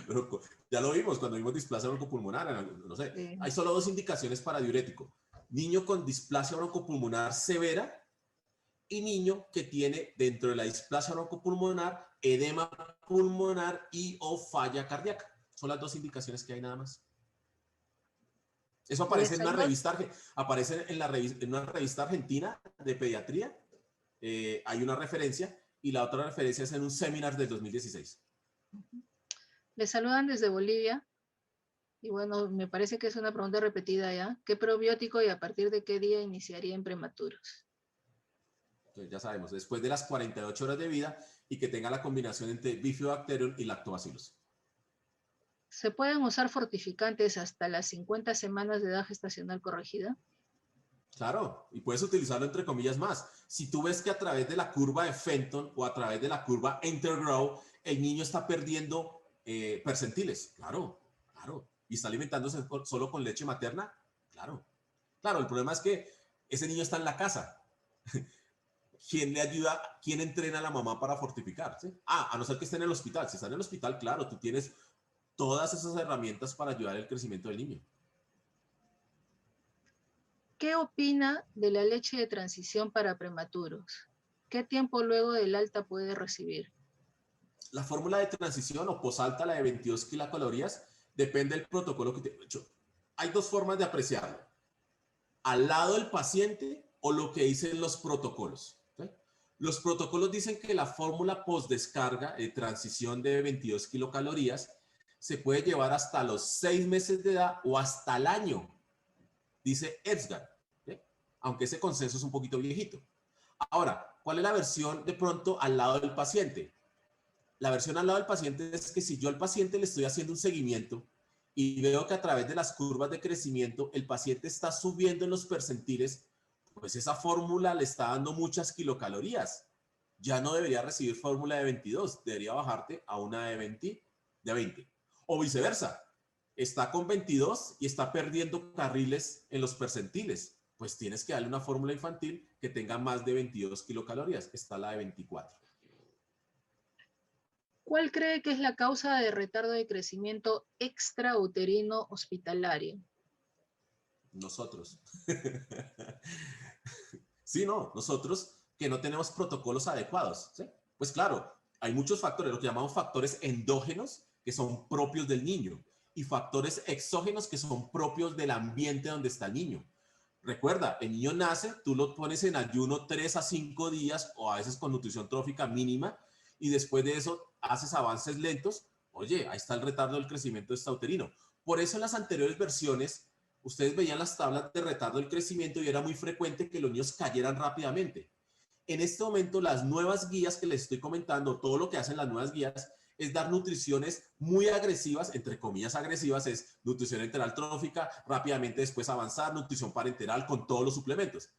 Pero ya lo vimos cuando vimos displasia broncopulmonar, no sé. Sí. Hay solo 2 indicaciones para diurético. Niño con displasia broncopulmonar severa y niño que tiene dentro de la displasia broncopulmonar edema pulmonar y o falla cardíaca. Son las 2 indicaciones que hay nada más. Eso aparece en una revista, en una revista argentina de pediatría. Hay una referencia y la otra referencia es en un seminar del 2016. Les saludan desde Bolivia. Y bueno, me parece que es una pregunta repetida ya. ¿Qué probiótico y a partir de qué día iniciaría en prematuros? Entonces, ya sabemos, después de las 48 horas de vida y que tenga la combinación entre Bifidobacterium y Lactobacillus. ¿Se pueden usar fortificantes hasta las 50 semanas de edad gestacional corregida? Claro, y puedes utilizarlo entre comillas más. Si tú ves que a través de la curva de Fenton o a través de la curva Intergrow, el niño está perdiendo percentiles, claro, y está alimentándose solo con leche materna, claro. Claro, el problema es que ese niño está en la casa. ¿Quién le ayuda? ¿Quién entrena a la mamá para fortificar? ¿Sí? A no ser que esté en el hospital. Si está en el hospital, claro, tú tienes todas esas herramientas para ayudar el crecimiento del niño. ¿Qué opina de la leche de transición para prematuros? ¿Qué tiempo luego del alta puede recibir? La fórmula de transición o posalta, la de 22 kilocalorías, depende del protocolo que te he hecho. Hay 2 formas de apreciarlo. Al lado del paciente o lo que dicen los protocolos. ¿Sí? Los protocolos dicen que la fórmula post-descarga de transición de 22 kilocalorías se puede llevar hasta los 6 meses de edad o hasta el año, dice EBSGAR, ¿sí? Aunque ese consenso es un poquito viejito. Ahora, ¿cuál es la versión de pronto al lado del paciente? La versión al lado del paciente es que si yo al paciente le estoy haciendo un seguimiento y veo que a través de las curvas de crecimiento el paciente está subiendo en los percentiles, pues esa fórmula le está dando muchas kilocalorías. Ya no debería recibir fórmula de 22, debería bajarte a una de 20. O viceversa, está con 22 y está perdiendo carriles en los percentiles. Pues tienes que darle una fórmula infantil que tenga más de 22 kilocalorías. Está la de 24. ¿Cuál cree que es la causa de retardo de crecimiento extrauterino hospitalario? Nosotros. Sí, no, nosotros que no tenemos protocolos adecuados. ¿Sí? Pues claro, hay muchos factores, lo que llamamos factores endógenos, que son propios del niño, y factores exógenos, que son propios del ambiente donde está el niño. Recuerda, el niño nace, tú lo pones en ayuno 3 a 5 días, o a veces con nutrición trófica mínima, y después de eso haces avances lentos. Oye, ahí está el retardo del crecimiento extrauterino. Por eso en las anteriores versiones, ustedes veían las tablas de retardo del crecimiento y era muy frecuente que los niños cayeran rápidamente. En este momento, las nuevas guías que les estoy comentando, todo lo que hacen las nuevas guías es dar nutriciones muy agresivas, entre comillas agresivas, es nutrición enteral trófica, rápidamente después avanzar, nutrición parenteral con todos los suplementos.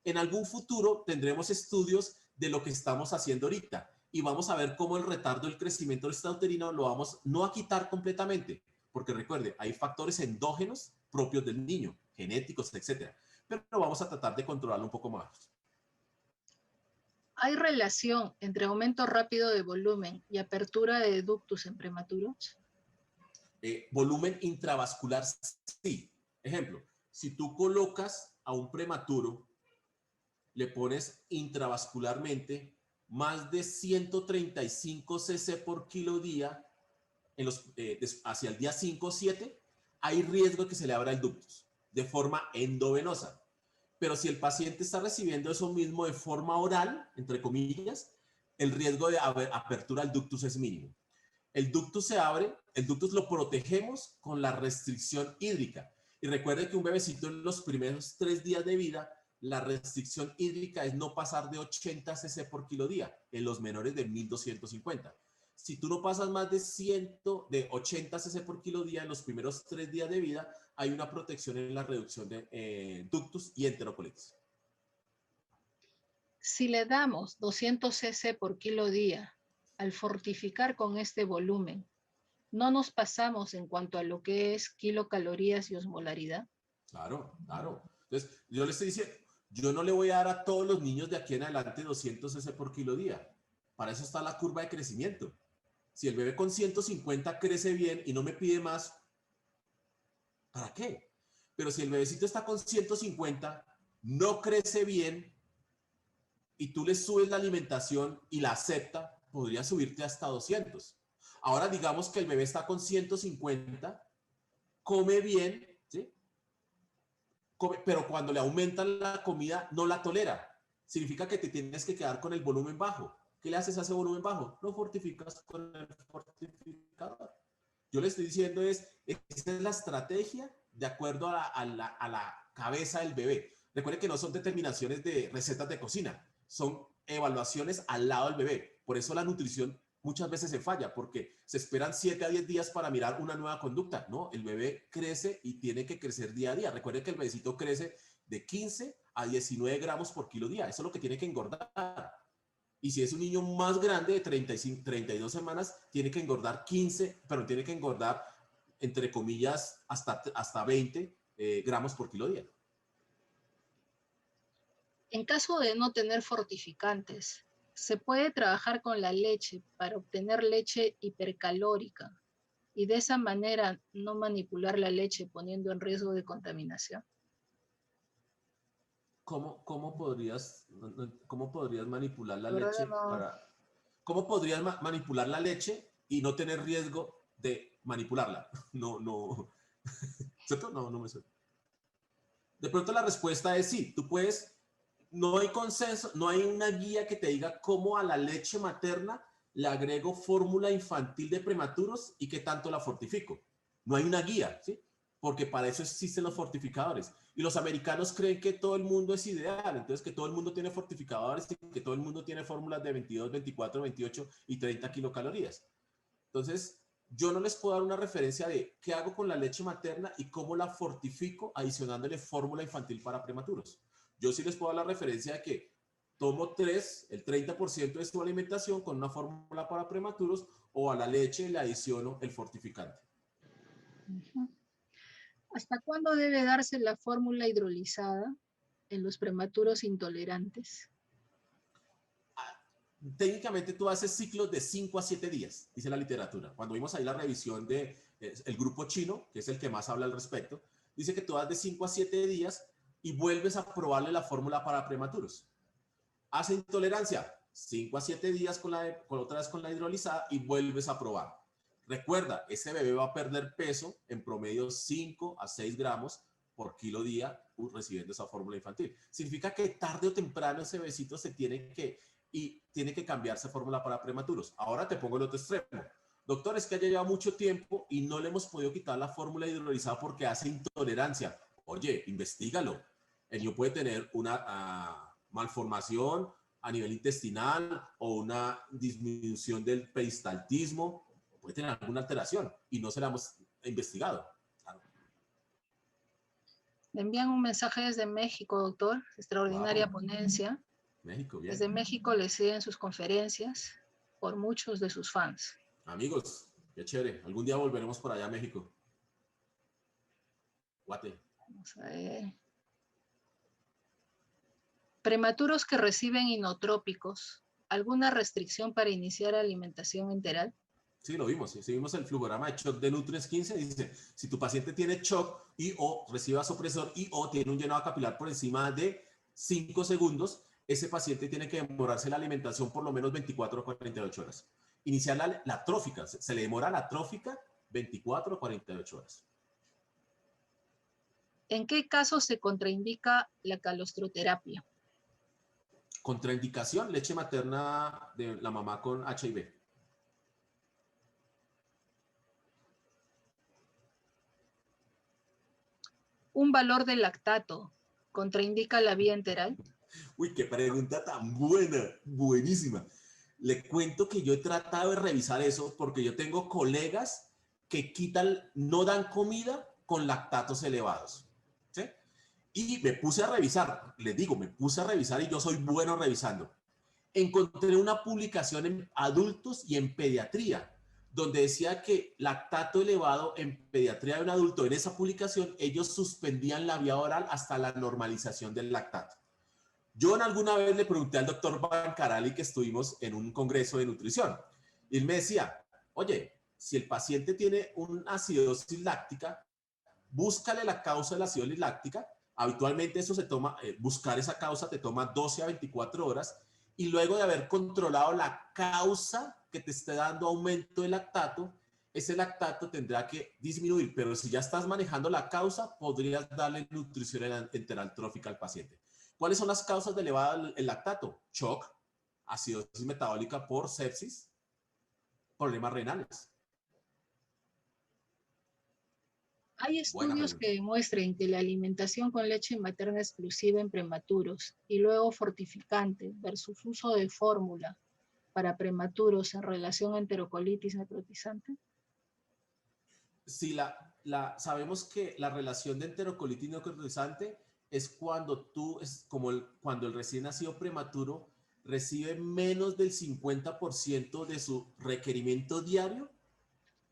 En algún futuro tendremos estudios de lo que estamos haciendo ahorita y vamos a ver cómo el retardo del crecimiento extrauterino lo vamos no a quitar completamente, porque recuerde, hay factores endógenos propios del niño, genéticos, etcétera, pero vamos a tratar de controlarlo un poco más. ¿Hay relación entre aumento rápido de volumen y apertura de ductus en prematuros? Volumen intravascular, sí. Ejemplo, si tú colocas a un prematuro, le pones intravascularmente más de 135 cc por kilo día hacia el día 5 o 7, hay riesgo de que se le abra el ductus de forma endovenosa. Pero si el paciente está recibiendo eso mismo de forma oral, entre comillas, el riesgo de apertura del ductus es mínimo. El ductus se abre, el ductus lo protegemos con la restricción hídrica. Y recuerde que un bebecito en los primeros 3 días de vida, la restricción hídrica es no pasar de 80 cc por kilo día, en los menores de 1250. Si tú no pasas más de 80 cc por kilo día en los primeros 3 días de vida, hay una protección en la reducción de ductus y enterocolitis. Si le damos 200 cc por kilo día, al fortificar con este volumen, ¿no nos pasamos en cuanto a lo que es kilocalorías y osmolaridad? Claro, claro. Entonces, yo le estoy diciendo, yo no le voy a dar a todos los niños de aquí en adelante 200 cc por kilo día. Para eso está la curva de crecimiento. Si el bebé con 150 crece bien y no me pide más, ¿para qué? Pero si el bebecito está con 150, no crece bien y tú le subes la alimentación y la acepta, podría subirte hasta 200. Ahora digamos que el bebé está con 150, come bien, ¿sí? Pero cuando le aumentan la comida no la tolera. Significa que te tienes que quedar con el volumen bajo. ¿Qué le haces a ese volumen bajo? Lo fortificas con el fortificador. Yo le estoy diciendo esa es la estrategia de acuerdo a la cabeza del bebé. Recuerden que no son determinaciones de recetas de cocina, son evaluaciones al lado del bebé. Por eso la nutrición muchas veces se falla, porque se esperan 7 a 10 días para mirar una nueva conducta. No, el bebé crece y tiene que crecer día a día. Recuerden que el bebecito crece de 15 a 19 gramos por kilo día. Eso es lo que tiene que engordar. Y si es un niño más grande de 32 semanas, tiene que engordar 15, pero tiene que engordar, entre comillas, hasta 20 gramos por kilo día. En caso de no tener fortificantes, se puede trabajar con la leche para obtener leche hipercalórica y de esa manera no manipular la leche poniendo en riesgo de contaminación. ¿Cómo podrías manipular la La verdad leche no, ¿Cómo podrías manipular la leche y no tener riesgo de manipularla? No, ¿cierto? No me suena. De pronto la respuesta es sí, tú puedes, no hay consenso, no hay una guía que te diga cómo a la leche materna le agrego fórmula infantil de prematuros y qué tanto la fortifico. No hay una guía, ¿sí? Porque para eso existen los fortificadores. Y los americanos creen que todo el mundo es ideal, entonces que todo el mundo tiene fortificadores y que todo el mundo tiene fórmulas de 22, 24, 28 y 30 kilocalorías. Entonces, yo no les puedo dar una referencia de qué hago con la leche materna y cómo la fortifico adicionándole fórmula infantil para prematuros. Yo sí les puedo dar la referencia de que tomo el 30% de su alimentación con una fórmula para prematuros o a la leche le adiciono el fortificante. ¿Hasta cuándo debe darse la fórmula hidrolizada en los prematuros intolerantes? Técnicamente tú haces ciclos de 5 a 7 días, dice la literatura. Cuando vimos ahí la revisión del grupo chino, que es el que más habla al respecto, dice que tú das de 5 a 7 días y vuelves a probarle la fórmula para prematuros. Hace intolerancia, 5 a 7 días otra vez con la hidrolizada y vuelves a probar. Recuerda, ese bebé va a perder peso en promedio 5 a 6 gramos por kilo día recibiendo esa fórmula infantil. Significa que tarde o temprano ese bebecito tiene que cambiarse fórmula para prematuros. Ahora te pongo el otro extremo. Doctor, es que ya lleva mucho tiempo y no le hemos podido quitar la fórmula hidrolizada porque hace intolerancia. Oye, investígalo. El niño puede tener una malformación a nivel intestinal o una disminución del peristaltismo, puede tener alguna alteración y no se la hemos investigado. Claro. Le envían un mensaje desde México, doctor. Extraordinaria ponencia. México, bien. Desde México le siguen sus conferencias por muchos de sus fans. Amigos, qué chévere. Algún día volveremos por allá a México. Guate. Vamos a ver. Prematuros que reciben inotrópicos. ¿Alguna restricción para iniciar alimentación enteral? Sí, lo vimos. Sí, vimos el flujograma de shock de Nutriens 15. Dice, si tu paciente tiene shock y o recibe vasopresor y o tiene un llenado capilar por encima de 5 segundos, ese paciente tiene que demorarse la alimentación por lo menos 24 o 48 horas. Iniciar la trófica. Se le demora la trófica 24 o 48 horas. ¿En qué casos se contraindica la calostroterapia? Contraindicación, leche materna de la mamá con HIV. ¿Un valor de lactato contraindica la vía enteral? Uy, qué pregunta tan buena, buenísima. Le cuento que yo he tratado de revisar eso porque yo tengo colegas que no dan comida con lactatos elevados. ¿Sí? Y me puse a revisar, les digo, me puse a revisar y yo soy bueno revisando. Encontré una publicación en adultos y en pediatría, donde decía que lactato elevado en pediatría de un adulto, en esa publicación, ellos suspendían la vía oral hasta la normalización del lactato. Yo en alguna vez le pregunté al doctor Bancarali que estuvimos en un congreso de nutrición y él me decía, oye, si el paciente tiene una acidosis láctica, búscale la causa de la acidosis láctica. Habitualmente eso se toma, buscar esa causa te toma 12 a 24 horas y luego de haber controlado la causa que te esté dando aumento de lactato, ese lactato tendrá que disminuir, pero si ya estás manejando la causa, podrías darle nutrición enteral trófica al paciente. ¿Cuáles son las causas de elevado el lactato? Shock, acidosis metabólica por sepsis, problemas renales. Hay estudios que demuestran que la alimentación con leche materna exclusiva en prematuros y luego fortificante versus uso de fórmula para prematuros en relación a enterocolitis necrotizante. Sí, sabemos que la relación de enterocolitis necrotizante es cuando cuando el recién nacido prematuro recibe menos del 50% de su requerimiento diario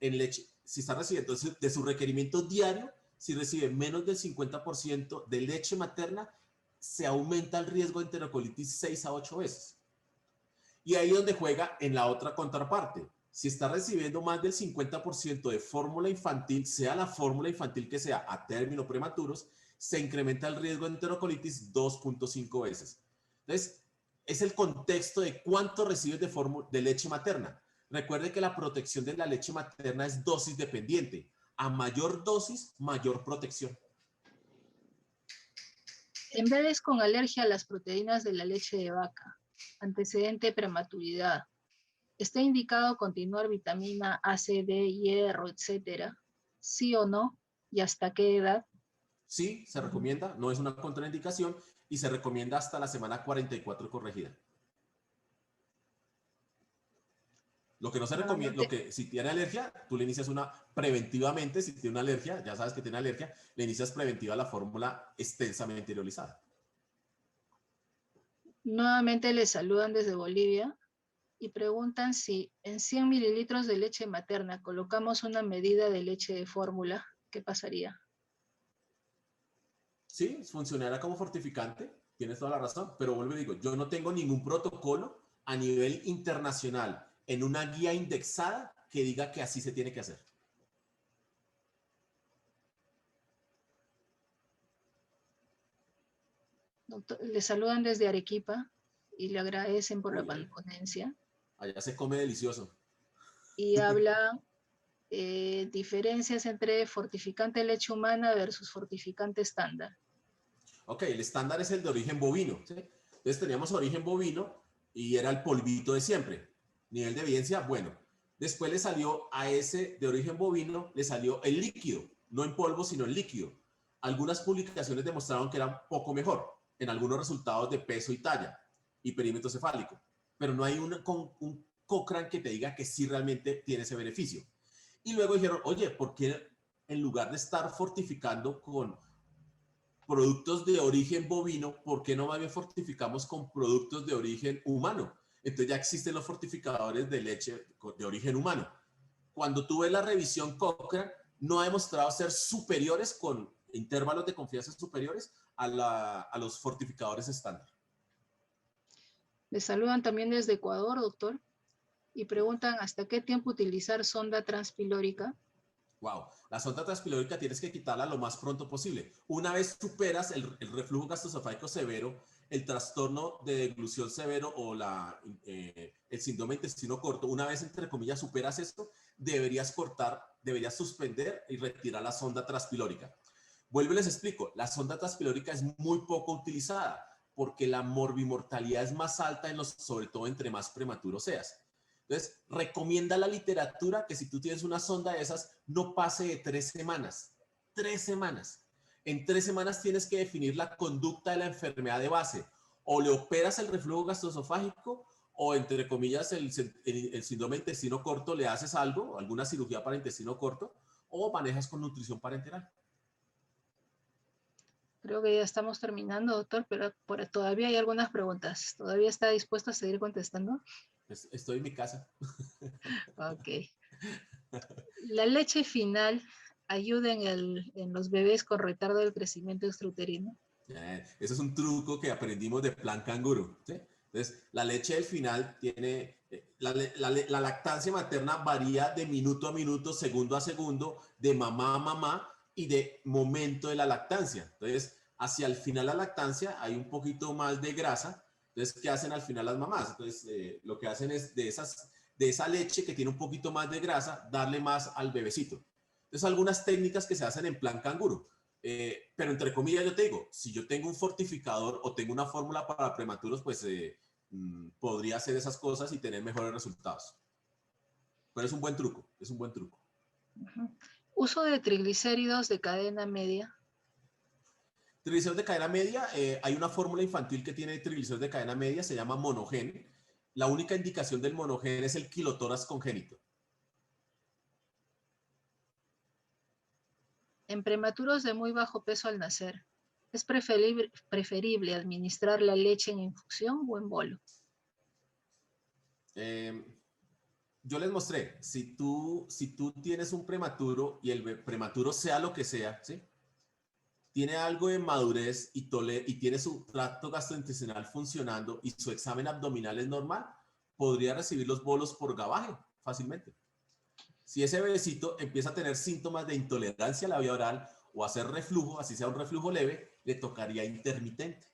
en leche. Si está recibiendo de su requerimiento diario, si recibe menos del 50% de leche materna, se aumenta el riesgo de enterocolitis 6 a 8 veces. Y ahí es donde juega en la otra contraparte. Si está recibiendo más del 50% de fórmula infantil, sea la fórmula infantil que sea a término prematuros, se incrementa el riesgo de enterocolitis 2.5 veces. Entonces, es el contexto de cuánto recibes de leche materna. Recuerde que la protección de la leche materna es dosis dependiente. A mayor dosis, mayor protección. En bebés con alergia a las proteínas de la leche de vaca, antecedente prematuridad, ¿está indicado continuar vitamina A, C, D, hierro, etcétera? ¿Sí o no? ¿Y hasta qué edad? Sí, se recomienda, no es una contraindicación y se recomienda hasta la semana 44 corregida. Lo que no se recomienda, si tiene alergia, tú le inicias preventivamente, si tiene una alergia, ya sabes que tiene alergia, le inicias preventiva la fórmula extensamente hidrolizada. Nuevamente les saludan desde Bolivia y preguntan si en 100 mililitros de leche materna colocamos una medida de leche de fórmula, ¿qué pasaría? Sí, funcionará como fortificante, tienes toda la razón, pero vuelvo y digo, yo no tengo ningún protocolo a nivel internacional en una guía indexada que diga que así se tiene que hacer. Doctor, le saludan desde Arequipa y le agradecen por la ponencia. Allá se come delicioso. Y hablan diferencias entre fortificante leche humana versus fortificante estándar. Ok, el estándar es el de origen bovino, ¿sí? Entonces teníamos origen bovino y era el polvito de siempre. Nivel de evidencia, bueno. Después le salió a ese de origen bovino, le salió el líquido, no en polvo, sino en líquido. Algunas publicaciones demostraron que era poco mejor en algunos resultados de peso y talla y perímetro cefálico, pero no hay un Cochrane que te diga que sí realmente tiene ese beneficio. Y luego dijeron, oye, ¿por qué en lugar de estar fortificando con productos de origen bovino, ¿por qué no más bien fortificamos con productos de origen humano? Entonces ya existen los fortificadores de leche de origen humano. Cuando tú ves la revisión Cochrane, no ha demostrado ser superiores con intervalos de confianza superiores a los fortificadores estándar. Le saludan también desde Ecuador, doctor, y preguntan hasta qué tiempo utilizar sonda transpilórica. Wow, la sonda transpilórica tienes que quitarla lo más pronto posible. Una vez superas el reflujo gastroesofágico severo, el trastorno de deglución severo o el síndrome de intestino corto, una vez entre comillas superas esto, deberías suspender y retirar la sonda transpilórica. Vuelvo y les explico, la sonda transpilórica es muy poco utilizada porque la morbimortalidad es más alta, sobre todo entre más prematuro seas. Entonces, recomienda la literatura que si tú tienes una sonda de esas, no pase de 3 semanas. 3 semanas. En 3 semanas tienes que definir la conducta de la enfermedad de base. O le operas el reflujo gastroesofágico o, entre comillas, el síndrome de intestino corto, le haces algo, alguna cirugía para intestino corto, o manejas con nutrición parenteral. Creo que ya estamos terminando, doctor, pero todavía hay algunas preguntas. ¿Todavía está dispuesto a seguir contestando? Estoy en mi casa. Ok. ¿La leche final ayuda en los bebés con retardo del crecimiento extrauterino? Ese es un truco que aprendimos de Plan Canguro, ¿sí? Entonces, la leche del final tiene, la lactancia materna varía de minuto a minuto, segundo a segundo, de mamá a mamá y de momento de la lactancia. Entonces, hacia el final de la lactancia hay un poquito más de grasa. Entonces, ¿qué hacen al final las mamás? Entonces, lo que hacen es de esa leche que tiene un poquito más de grasa, darle más al bebecito. Entonces, algunas técnicas que se hacen en Plan Canguro. Pero entre comillas yo te digo, si yo tengo un fortificador o tengo una fórmula para prematuros, pues podría hacer esas cosas y tener mejores resultados. Pero es un buen truco, es un buen truco. ¿Uso de triglicéridos de cadena media? Triglicéridos de cadena media, hay una fórmula infantil que tiene triglicéridos de cadena media, se llama Monogen. La única indicación del Monogen es el quilotoras congénito. En prematuros de muy bajo peso al nacer, ¿es preferible administrar la leche en infusión o en bolo? Yo les mostré, si tú tienes un prematuro y el prematuro sea lo que sea, ¿sí? Tiene algo de madurez y tiene su tracto gastrointestinal funcionando y su examen abdominal es normal, podría recibir los bolos por gabaje fácilmente. Si ese bebecito empieza a tener síntomas de intolerancia a la vía oral o hacer reflujo, así sea un reflujo leve, le tocaría intermitente,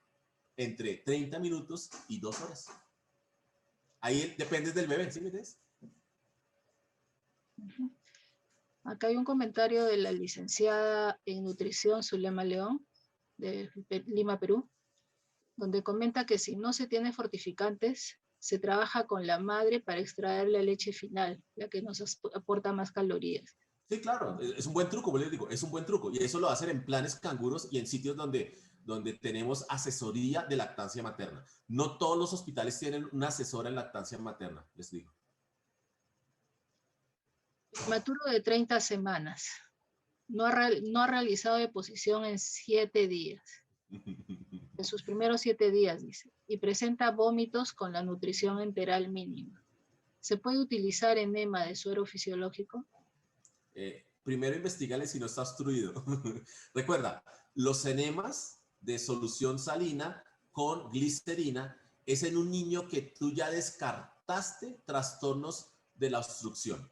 entre 30 minutos y 2 horas. Ahí depende del bebé, ¿sí me entiendes? Acá hay un comentario de la licenciada en nutrición Zulema León, de Lima, Perú, donde comenta que si no se tiene fortificantes, se trabaja con la madre para extraer la leche final, la que nos aporta más calorías. Sí, claro, es un buen truco, les digo, es un buen truco. Y eso lo hacen en planes canguros y en sitios donde tenemos asesoría de lactancia materna. No todos los hospitales tienen una asesora en lactancia materna, les digo. Prematuro de 30 semanas. No ha realizado deposición en 7 días. En sus primeros 7 días, dice, y presenta vómitos con la nutrición enteral mínima. ¿Se puede utilizar enema de suero fisiológico? Primero investigale si no está obstruido. Recuerda, los enemas de solución salina con glicerina es en un niño que tú ya descartaste trastornos de la obstrucción.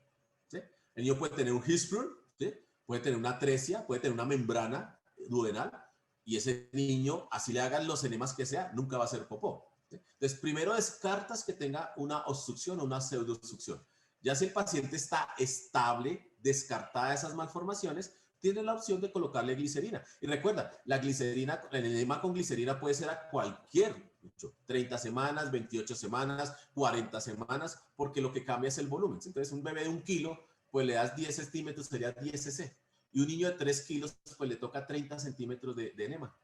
¿Sí? El niño puede tener un Hirschsprung, ¿sí? Puede tener una atresia, puede tener una membrana duodenal, y ese niño, así le hagan los enemas que sea, nunca va a ser popó. ¿Sí? Entonces, primero descartas que tenga una obstrucción o una pseudoobstrucción. Ya si el paciente está estable, descartada esas malformaciones, tiene la opción de colocarle glicerina. Y recuerda, la glicerina, el enema con glicerina puede ser a cualquier 30 semanas, 28 semanas, 40 semanas, porque lo que cambia es el volumen. Entonces, un bebé de 1 kilo, pues le das 10 centímetros, sería 10 cc. Y un niño de 3 kilos, pues le toca 30 centímetros de enema.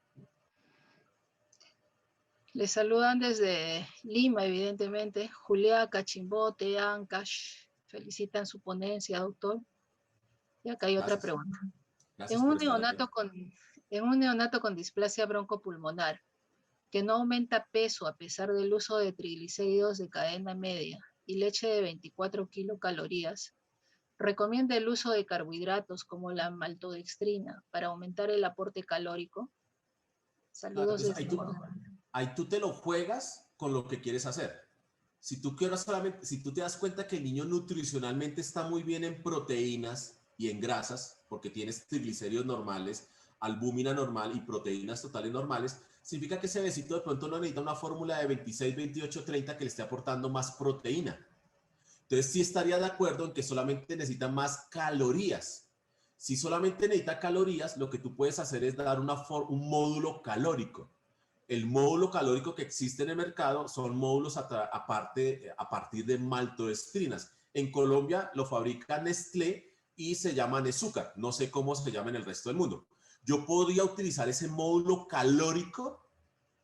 Les saludan desde Lima, evidentemente. Julia Cachimbote, Ancash. Felicitan su ponencia, doctor. Y acá hay otra Gracias. pregunta. Gracias por estar En un neonato con displasia broncopulmonar, que no aumenta peso a pesar del uso de triglicéridos de cadena media y leche de 24 kilocalorías, recomienda el uso de carbohidratos como la maltodextrina para aumentar el aporte calórico. Saludos Entonces, desde Ecuador. ahí tú te lo juegas con lo que quieres hacer. Si tú te das cuenta que el niño nutricionalmente está muy bien en proteínas y en grasas, porque tienes triglicéridos normales, albúmina normal y proteínas totales normales, significa que ese besito de pronto no necesita una fórmula de 26, 28, 30 que le esté aportando más proteína. Entonces sí estaría de acuerdo en que solamente necesita más calorías. Si solamente necesita calorías, lo que tú puedes hacer es dar un módulo calórico. El módulo calórico que existe en el mercado son módulos a partir de maltodextrinas. En Colombia lo fabrica Nestlé y se llama Nezúcar. No sé cómo se llama en el resto del mundo. Yo podría utilizar ese módulo calórico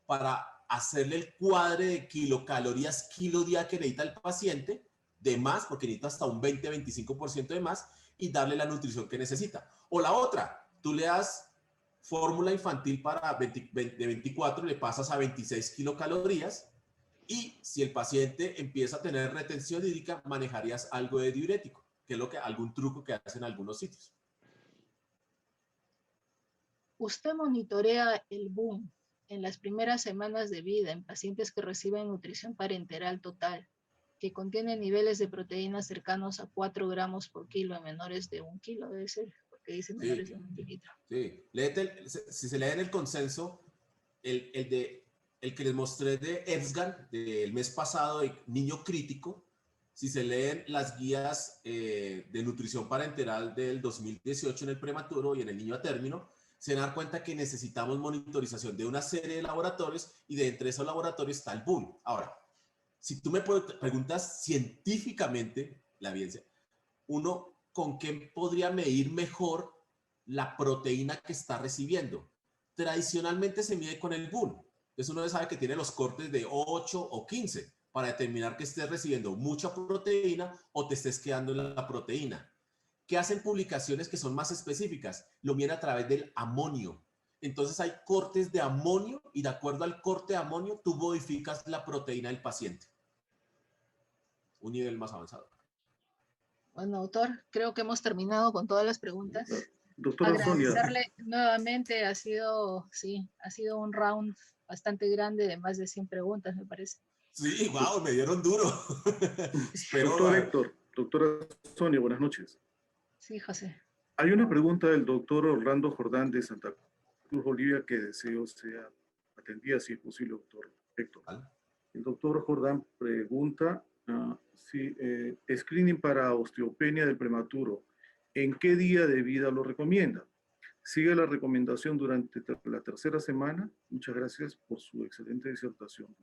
para hacerle el cuadre de kilocalorías kilo día que necesita el paciente, de más, porque necesita hasta un 20-25% de más, y darle la nutrición que necesita. O la otra, tú le das fórmula infantil para de 24, le pasas a 26 kilocalorías, y si el paciente empieza a tener retención hídrica, manejarías algo de diurético, que es algún truco que hacen en algunos sitios. ¿Usted monitorea el boom en las primeras semanas de vida en pacientes que reciben nutrición parenteral total, que contiene niveles de proteínas cercanos a 4 gramos por kilo en menores de 1 kilo? Debe ser, porque dice menores de 1 kilito. Sí, si se leen el consenso, el que les mostré de EBSGAN del mes pasado, de niño crítico, si se leen las guías de nutrición parenteral del 2018 en el prematuro y en el niño a término, se dan cuenta que necesitamos monitorización de una serie de laboratorios y de entre esos laboratorios está el boom. Ahora, si tú me preguntas científicamente, la evidencia, uno con qué podría medir mejor la proteína que está recibiendo. Tradicionalmente se mide con el boom. Entonces uno sabe que tiene los cortes de 8 o 15 para determinar que estés recibiendo mucha proteína o te estés quedando en la proteína. ¿Qué hacen publicaciones que son más específicas? Lo miden a través del amonio. Entonces hay cortes de amonio y de acuerdo al corte de amonio tú modificas la proteína del paciente. Un nivel más avanzado. Bueno, doctor, creo que hemos terminado con todas las preguntas. Doctora Sonia. Agradecerle nuevamente, ha sido un round bastante grande de más de 100 preguntas, me parece. Sí, wow, me dieron duro. Doctor Héctor, doctora Sonia, buenas noches. Sí, José. Hay una pregunta del doctor Orlando Jordán de Santa Cruz, Bolivia, que deseo sea atendida, si es posible, doctor Héctor. ¿Vale? El doctor Jordán pregunta si screening para osteopenia del prematuro, ¿en qué día de vida lo recomienda? Sigue la recomendación durante la tercera semana. Muchas gracias por su excelente disertación.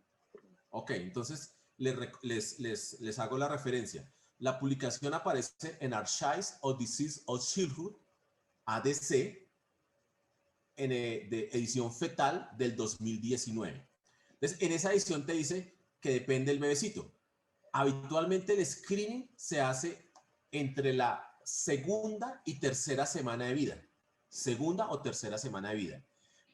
Ok, entonces les hago la referencia. La publicación aparece en Archives of Disease of Childhood, ADC, de edición fetal del 2019. Entonces, en esa edición te dice que depende del bebecito. Habitualmente el screening se hace entre la segunda y tercera semana de vida. Segunda o tercera semana de vida.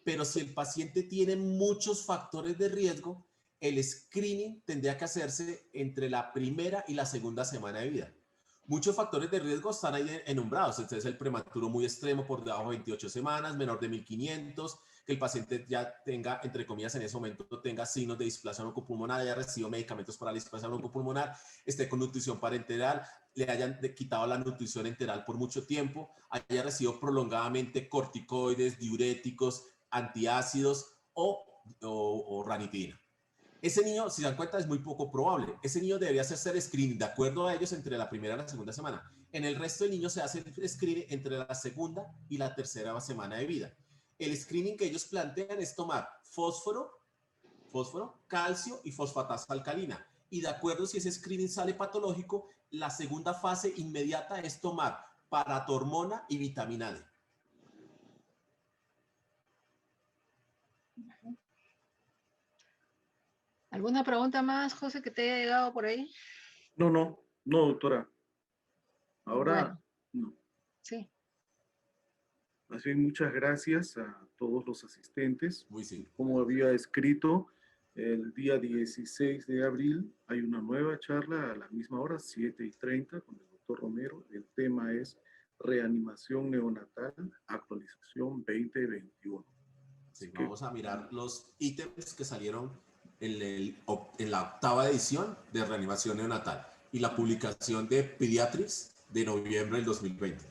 Pero si el paciente tiene muchos factores de riesgo, el screening tendría que hacerse entre la primera y la segunda semana de vida. Muchos factores de riesgo están ahí enombrados. Entonces, el prematuro muy extremo por debajo de 28 semanas, menor de 1500, que el paciente ya tenga, entre comillas, en ese momento tenga signos de displasia broncopulmonar, haya recibido medicamentos para la displasia broncopulmonar, esté con nutrición parenteral, le hayan quitado la nutrición enteral por mucho tiempo, haya recibido prolongadamente corticoides, diuréticos, antiácidos o ranitidina. Ese niño, si se dan cuenta, es muy poco probable. Ese niño debería hacerse screening de acuerdo a ellos entre la primera y la segunda semana. En el resto de niños se hace el screening entre la segunda y la tercera semana de vida. El screening que ellos plantean es tomar fósforo, calcio y fosfatasa alcalina. Y de acuerdo si ese screening sale patológico, la segunda fase inmediata es tomar paratormona y vitamina D. ¿Alguna pregunta más, José, que te haya llegado por ahí? No, no, no, doctora. Ahora, Bueno, no. sí. Así muchas gracias a todos los asistentes. Muy sí. Como había escrito, el día 16 de abril hay una nueva charla a la misma hora, 7:30, con el doctor Romero. El tema es reanimación neonatal, actualización 2021. Sí, Así que, vamos a mirar los ítems que salieron en la octava edición de reanimación neonatal y la publicación de Pediatrics de noviembre del 2020.